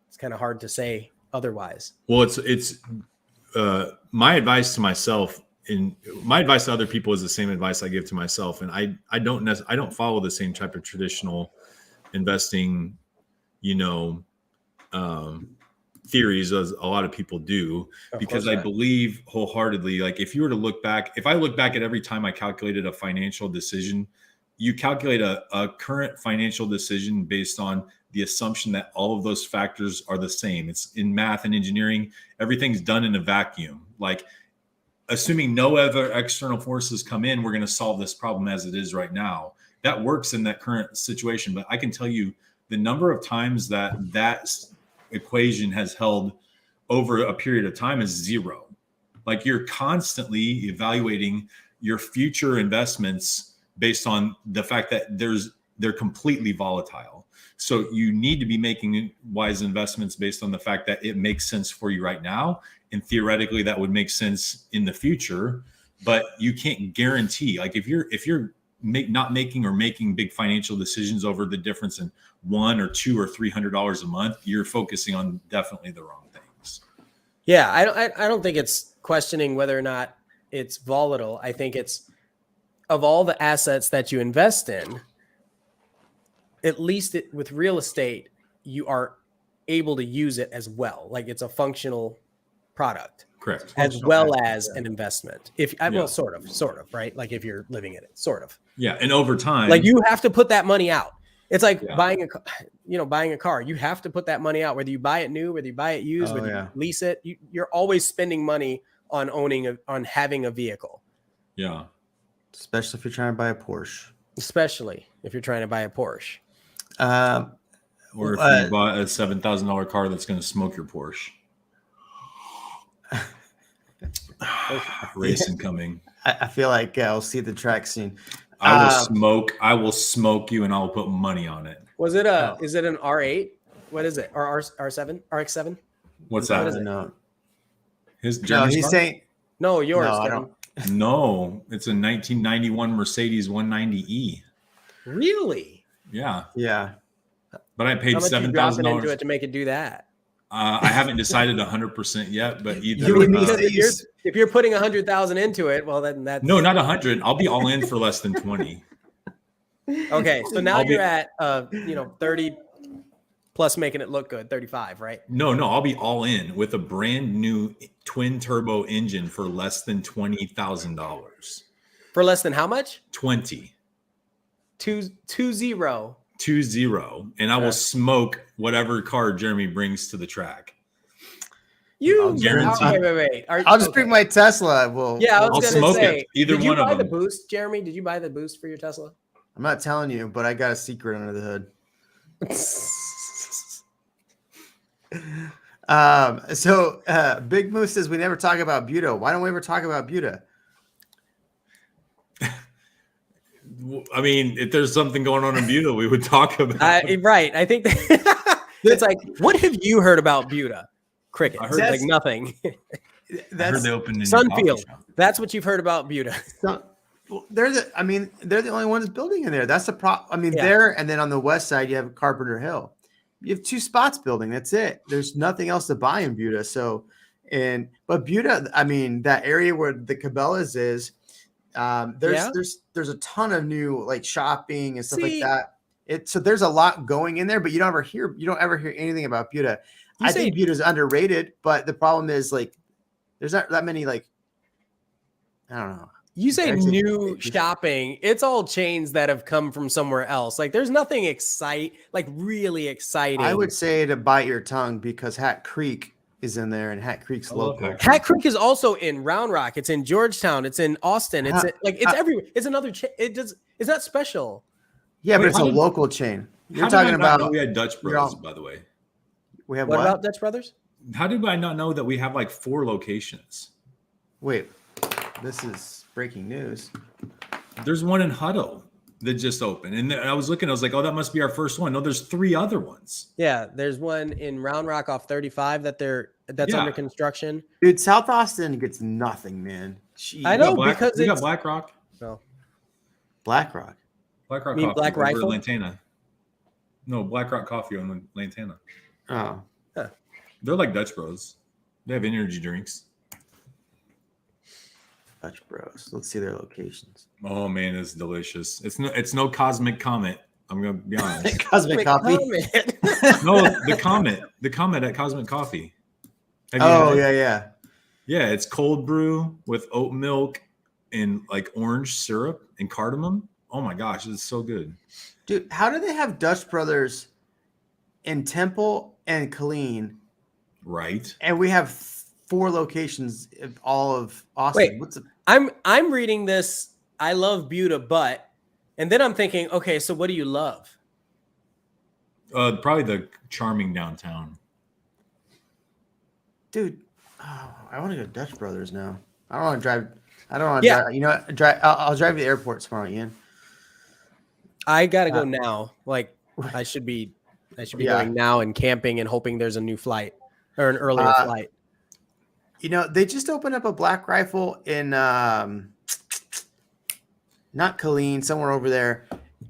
it's kind of hard to say otherwise. Well, it's my advice to myself, and my advice to other people is the same advice I give to myself. And I don't follow the same type of traditional investing, theories as a lot of people do, because I believe wholeheartedly, like if I look back at every time I calculated a financial decision, you calculate a current financial decision based on the assumption that all of those factors are the same. It's in math and engineering, everything's done in a vacuum. Like assuming no other external forces come in, we're going to solve this problem as it is right now. That works in that current situation. But I can tell you the number of times that equation has held over a period of time is zero. Like you're constantly evaluating your future investments based on the fact that they're completely volatile. So you need to be making wise investments based on the fact that it makes sense for you right now. And theoretically that would make sense in the future, but you can't guarantee, like if you're not making or making big financial decisions over the difference in $100 or $200 or $300 a month, you're focusing on definitely the wrong things. Yeah. I don't think it's questioning whether or not it's volatile. I think it's, of all the assets that you invest in, at least with real estate, you are able to use it as well. Like it's a functional product. Correct. As well as an investment. Sort of, right? Like if you're living in it, sort of. Yeah. And over time, like you have to put that money out. It's like buying a car. You have to put that money out, whether you buy it new, whether you buy it used, whether you lease it. You're always spending money on having a vehicle. Yeah. Especially if you're trying to buy a Porsche. Or if you bought a $7,000 car that's going to smoke your Porsche. Racing coming. I feel like I'll see the track soon. I will smoke you, and I'll put money on it. Was it is it an R8? What is it? Or R7? RX7? What's that? What is it? No. He's saying no, yours. No, I don't. No, it's a 1991 Mercedes 190E. Really? Yeah. Yeah. But I paid $7,000 into it to make it do that. I haven't decided 100% yet, but either if you're putting 100,000 into it, well then that's no, not 100. I'll be all in for less than 20. Okay, so now you're at 30 plus making it look good, 35, right? No, I'll be all in with a brand new twin turbo engine for less than $20,000. For less than how much? 20. 20. And I will smoke whatever car Jeremy brings to the track. Wait. I'll just bring my Tesla. I'll smoke it. Either one of them. Did you buy the boost, Jeremy? Did you buy the boost for your Tesla? I'm not telling you, but I got a secret under the hood. Big Moose says we never talk about Buda. Why don't we ever talk about Buda? I mean, if there's something going on in Buda, we would talk about it. Right. I think it's like, what have you heard about Buda? Cricket. I heard nothing. I heard they opened a new Sunfield. coffee shop. That's what you've heard about Buda. Well, they're the only ones building in there. That's the problem. I mean, Yeah. there, and then on the west side, you have Carpenter Hill. You have 2 spots building. That's it. There's nothing else to buy in Buda. So, but Buda, I mean, that area where the Cabela's is, there's a ton of new like shopping and stuff like that. So there's a lot going in there, but you don't ever hear anything about Buda. I think Buda is underrated, but the problem is like there's not that many like, I don't know. You say new shopping, it's all chains that have come from somewhere else. Like there's nothing really exciting. I would say to bite your tongue because Hat Creek is in there and Hat Creek's local. Hat Creek is also in Round Rock. It's in Georgetown. It's in Austin. It's everywhere. It's another chain. It's not special. Yeah, but it's a local chain. You're talking about. We had Dutch Bros, by the way. We have what about Dutch Brothers? How did I not know that we have like 4 locations? Wait, this is breaking news. There's one in Hutto that just opened, and I was looking. I was like, "Oh, that must be our first one." No, there's 3 other ones. Yeah, there's one in Round Rock off 35 that's under construction. Dude, South Austin gets nothing, man. Jeez. I know because we got Black Rock. No, Black Rock. Black Rock. You mean Coffee Black Rifle? Lantana. No, Black Rock Coffee on Lantana. Oh, huh. They're like Dutch Bros. They have energy drinks. Dutch Bros. Let's see their locations. Oh man, it's delicious. It's no Cosmic Comet. I'm gonna be honest. Cosmic Coffee. No, the Comet at Cosmic Coffee. Yeah. Yeah, it's cold brew with oat milk and like orange syrup and cardamom. Oh my gosh, it's so good. Dude, how do they have Dutch Brothers in Temple and Killeen? Right. And we have 4 locations of all of Austin. Wait, I'm reading this. I love Buda, and then I'm thinking, okay, so what do you love? Probably the charming downtown. Dude, I want to go to Dutch Brothers now. I don't want to drive. Drive. You know what? I'll drive you to the airport tomorrow, Ian. I gotta go now. Like I should be going now and camping and hoping there's a new flight or an earlier flight. You know, they just opened up a Black Rifle in not Killeen, somewhere over there.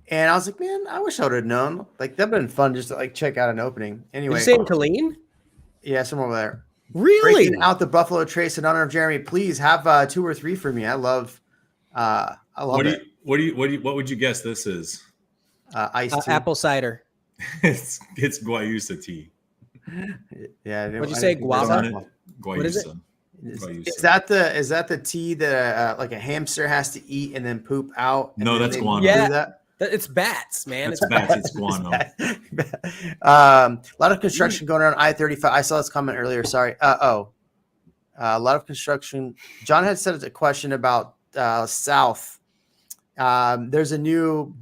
And I was like, man, I wish I would have known. Like that'd been fun just to like check out an opening. Anyway, Did you say in Killeen? Yeah, somewhere over there. Really? Breaking out the Buffalo Trace in honor of Jeremy. Please have 2 or 3 for me. I love it. What would you guess this is? Iced tea. Apple cider. it's Guayusa tea. Yeah. What'd you say? Guava? Guayusa. What is it? Is that the tea that like a hamster has to eat and then poop out? No, that's guano. Yeah, it's bats, man. It's bats. It's guano. A lot of construction going on I-35. I saw this comment earlier. Sorry. A lot of construction. John had said a question about South. There's a new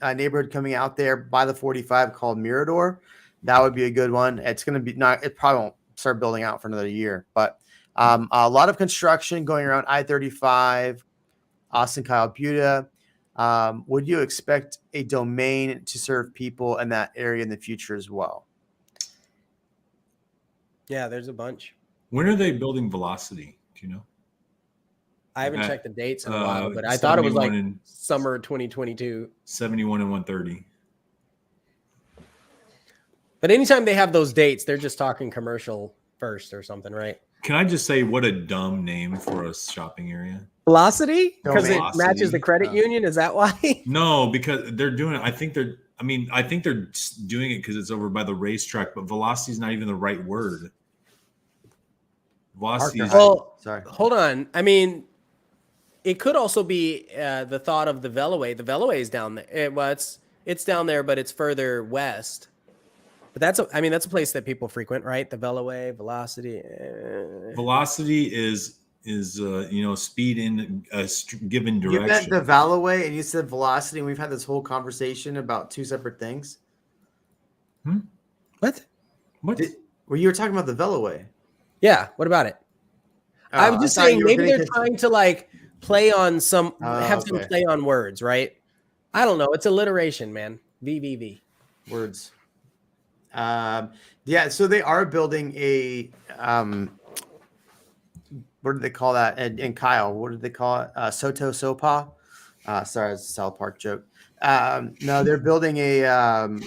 neighborhood coming out there by the 45 called Mirador. That would be a good one. It's going to be it probably won't start building out for another year, but a lot of construction going around I-35, Austin, Kyle, Buda. Would you expect a domain to serve people in that area in the future as well? Yeah, there's a bunch. When are they building Velocity? Do you know? I haven't checked the dates in a while, but I thought it was like summer 2022. 71 and 130. But anytime they have those dates, they're just talking commercial first or something, right? Can I just say what a dumb name for a shopping area? Velocity? Because it Velocity. matches the credit union? Is that why? No, because they're doing it. I think they're doing it because it's over by the racetrack, but velocity is not even the right word. Velocity is... Well, sorry. Hold on. I mean, it could also be the thought of the Veloway. The Veloway is down there. It's down there, but it's further west. But that's a place that people frequent, right? The Veloway, Velocity. Velocity is speed in a given direction. You meant the Veloway and you said Velocity, and we've had this whole conversation about 2 separate things. What? Well, you were talking about the Veloway. Yeah. What about it? I was just saying maybe they're trying to like play on some play on words, right? I don't know. It's alliteration, man. VVV. Words. So they are building what did they call that? And Kyle, what did they call it? Soto Sopa. Sorry, it's a South Park joke. No, they're building a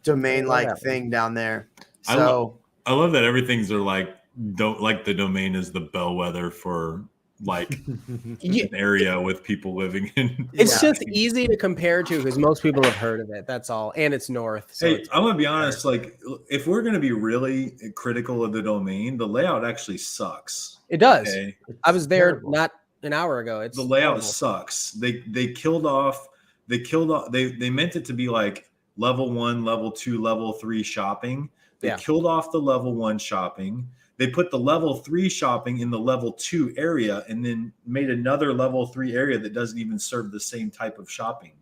domain like thing down there. So I love that everything's are like the domain is the bellwether for like an area with people living in. It's just easy to compare to because most people have heard of it. That's all, and it's north. So Hey, I'm gonna be honest. Like, if we're gonna be really critical of the domain, the layout actually sucks. It does. Okay? I was there not an hour ago. It's the layout horrible. sucks. They killed off. They meant it to be like level 1, level 2, level 3 shopping. They killed off the level 1 shopping. They put the level 3 shopping in the level 2 area and then made another level 3 area that doesn't even serve the same type of shopping.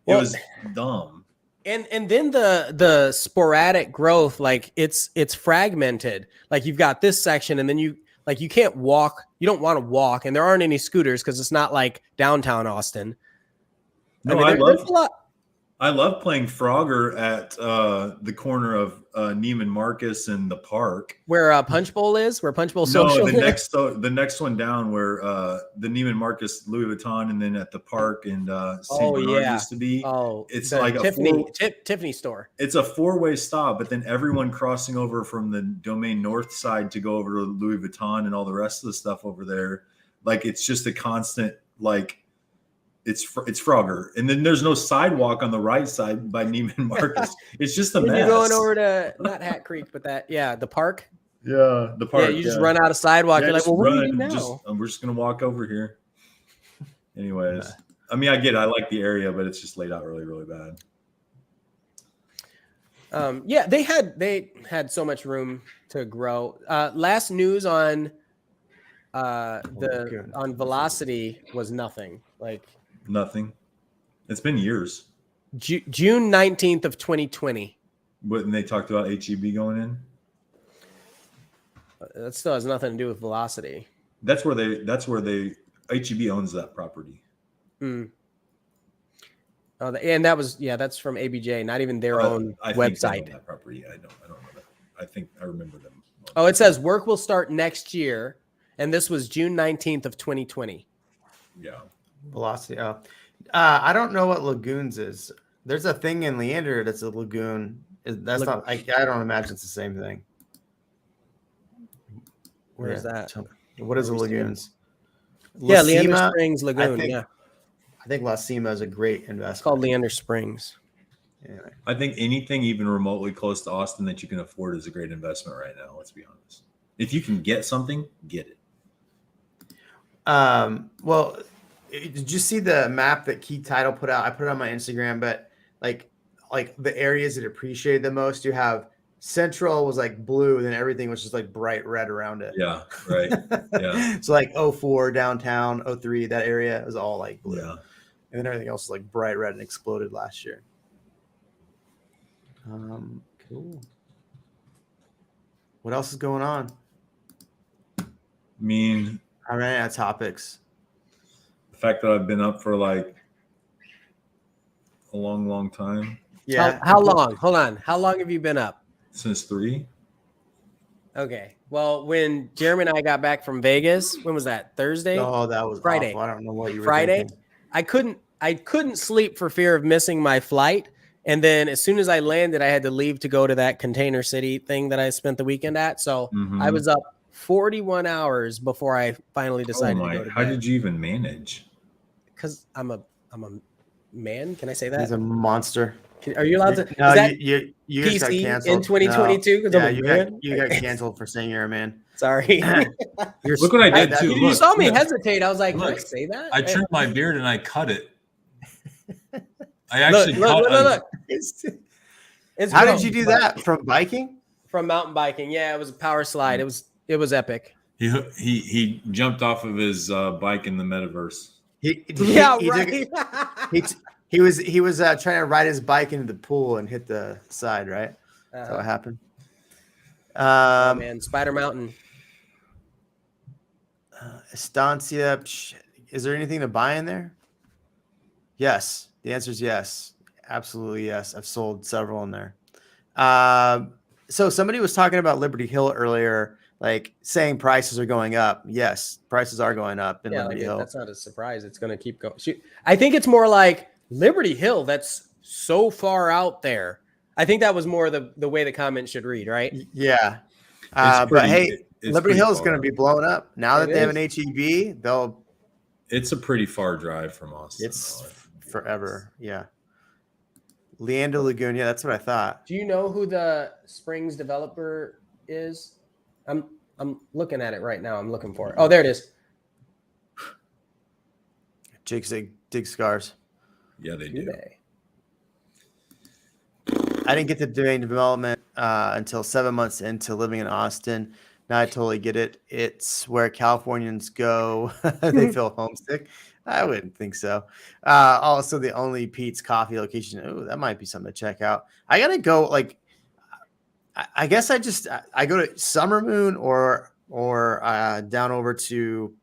It was dumb. And then the sporadic growth, like it's fragmented. Like you've got this section and then you can't walk. You don't want to walk and there aren't any scooters because it's not like downtown Austin. No, I love playing Frogger at the corner of Neiman Marcus and the park. Where Punch Bowl is? Where Punch Bowl Social is? The next one down where the Neiman Marcus Louis Vuitton and then at the park and St. Bernard used to be. Oh, it's like Tiffany store. It's a 4-way stop, but then everyone crossing over from the Domain North side to go over to Louis Vuitton and all the rest of the stuff over there. Like it's just a constant like. It's Frogger, and then there's no sidewalk on the right side by Neiman Marcus. It's just a mess. You're going over to not Hat Creek, but the park. Yeah, the park. Yeah, you just run out of sidewalk. You're like, well, what do you do now? We're just gonna walk over here. Anyways, I mean, I get it. I like the area, but it's just laid out really, really bad. They had so much room to grow. Last news on Velocity was nothing. Like. Nothing. It's been years. June 19th of 2020. When they talked about HEB going in? That still has nothing to do with Velocity. That's where HEB owns that property. Mm. Oh, and that's from ABJ, not even their own website. That property. I don't know that. I think I remember them. Oh, it says work will start next year, and this was June 19th of 2020. Yeah. Velocity. I don't know what lagoons is. There's a thing in Leander that's a lagoon. That's not. I don't imagine it's the same thing. Where is that? What is a lagoons? Yeah, Leander Springs Lagoon. I think La Cima is a great investment. It's called Leander Springs. Anyway. I think anything even remotely close to Austin that you can afford is a great investment right now. Let's be honest. If you can get something, get it. Well. Did you see the map that Key Title put out? I put it on my Instagram, but like the areas that appreciated the most, you have Central was like blue, and then everything was just like bright red around it. Yeah, right. Yeah. So like 04 downtown, 03, that area was all like blue. Yeah. And then everything else was like bright red and exploded last year. Cool. What else is going on? I mean, I ran out of topics. Fact that I've been up for like a long time. Yeah. How long? Hold on. How long have you been up? Since 3. Okay. Well, when Jeremy and I got back from Vegas, when was that? Thursday? Oh, that was Friday. Awful. I don't know what you were Friday. thinking. I couldn't sleep for fear of missing my flight. And then as soon as I landed, I had to leave to go to that Container City thing that I spent the weekend at. So I was up 41 hours before I finally decided to go to bed. How did you even manage? Because I'm a man. Can I say that? He's a monster. Are you allowed to? No, is that you just got PC canceled in 2022? No. Yeah, you got canceled for saying you're a man. Sorry. Look what I did too. You saw me hesitate. I was like, "Can I say that?" I trimmed my beard and I cut it. I actually look. How did you do that? From biking? From mountain biking. Yeah, it was a power slide. It was epic. He jumped off of his bike in the metaverse. He was trying to ride his bike into the pool and hit the side, right? That's how it happened. Man, Spider Mountain. Estancia. Is there anything to buy in there? Yes. The answer is yes. Absolutely yes. I've sold several in there. So somebody was talking about Liberty Hill earlier. like saying prices are going up. Yes, prices are going up in Yeah, Liberty like Hill. that's not a surprise. It's going to keep going. I think it's more like Liberty Hill. That's so far out there. I think that was more the way the comment should read, right? Yeah. It's But hey, it's Liberty pretty Hill is far going to out. be blown up now that It they have is. an HEB. They'll. It's a pretty far drive from Austin. It's though. forever. Yeah. Leander Lagoon. Yeah, that's what I thought. Do you know who the Springs developer is? I'm looking at it right now. I'm looking for it. Oh, there it is. Dig Scars. Yeah, they Do do. they? I didn't get the domain development until 7 months into living in Austin. Now I totally get it. It's where Californians go. They feel homesick. I wouldn't think so. Also, the only Pete's Coffee location. Oh, that might be something to check out. I gotta go. Like, I guess I go to Summer Moon or down over to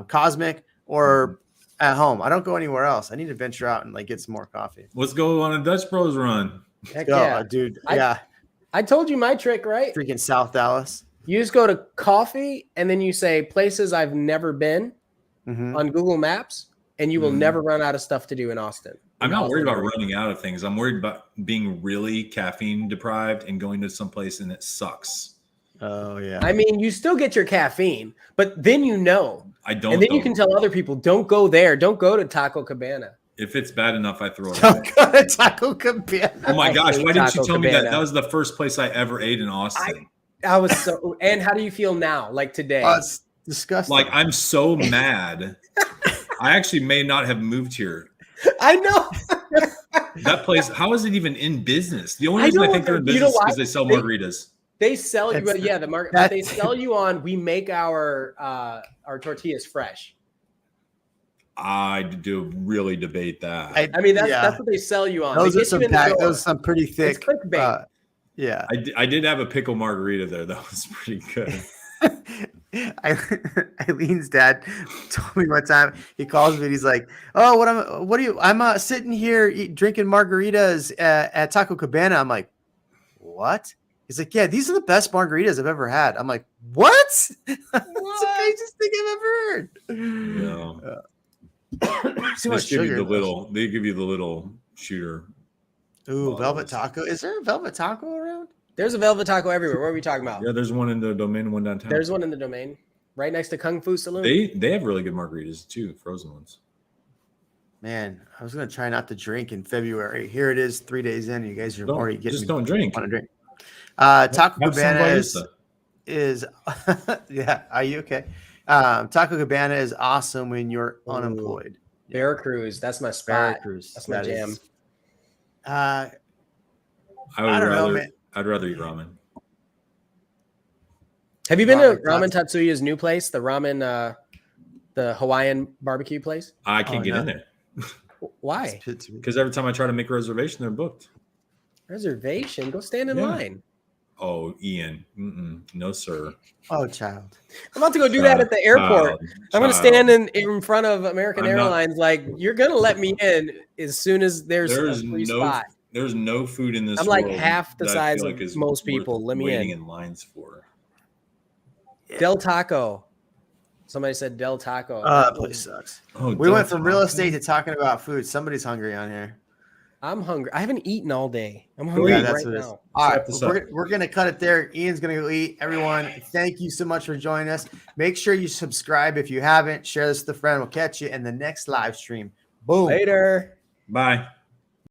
Cosmic or at home. I don't go anywhere else. I need to venture out and like get some more coffee. Let's go on a Dutch Bros run. Heck Go, yeah. dude. I told you my trick, right? Freaking South Dallas. You just go to coffee and then you say places I've never been Mhm. on Google Maps, and you will never run out of stuff to do in Austin. I'm not worried about running out of things. I'm worried about being really caffeine deprived and going to some place and it sucks. Oh yeah. I mean, you still get your caffeine, but then you know. I don't. And then you though. can tell other people, don't go there. Don't go to Taco Cabana. If it's bad enough, I throw it Don't away. go to Taco Cabana. Oh my I gosh! hate Why didn't you Taco tell me that? Cabana. That was the first place I ever ate in Austin. I was so. And how do you feel now? Like today? Oh, it's disgusting. Like I'm so mad. I actually may not have moved here. I know. That place, how is it even in business? The only I reason I know, think they're in you know business is why? because they sell margaritas. They sell you, That's- yeah, the market. that- They sell you on. We make our tortillas fresh. I do really debate that. I mean, that's Yeah. that's what they sell you on. those They are get you some in the door. those are some pretty thick. clickbait. Yeah. I did have a pickle margarita there. That was pretty good. Eileen's dad told me one time, he calls me and he's like, "Oh, I'm sitting here drinking margaritas at Taco Cabana." I'm like, "What?" He's like, "Yeah, these are the best margaritas I've ever had." I'm like, "What?" That's the craziest thing I've ever heard. Yeah. Too much sugar. They give you the little shooter. Ooh, Oh, Velvet those- Taco. Is there a Velvet Taco around? There's a Velvet Taco everywhere. What are we talking about? Yeah, there's one in the Domain and one downtown. There's one in the Domain, right next to Kung Fu Saloon. They have really good margaritas too, frozen ones. Man, I was gonna try not to drink in February. Here it is, 3 days in. You guys are already getting Just don't drink. want to drink. Taco Have some Cabana barista. is yeah. Are you okay? Taco Cabana is awesome when you're Ooh. unemployed. Veracruz, that's my spot. Veracruz, That's my that jam. is- I I don't know, man. I'd rather eat ramen. Have you been to Ramen Ramen Tatsuya's new place, the ramen, the Hawaiian barbecue place? I can't Oh, get no. in there Why? because every time I try to make a reservation, they're booked. Reservation? Go stand in Yeah. line. Oh, Ian, no sir. Oh, child. I'm about to go do that at the airport. I'm going to stand in front of American I'm not- Airlines like, you're going to let me in as soon as there's There's a free no spot. there's no food in this. I'm like world half the that I size feel of like is most worth people. Let me waiting in. in lines for. Del Taco. Somebody said Del Taco. That place sucks. Oh, We went from real estate to talking about food. Somebody's hungry on here. I'm hungry. I haven't eaten all day. I'm hungry Yeah, right that's what it is. now. All right, Wrap this up. we're going to cut it there. Ian's going to go eat. Everyone, thank you so much for joining us. Make sure you subscribe if you haven't. Share this with a friend. We'll catch you in the next live stream. Boom. Later. Bye.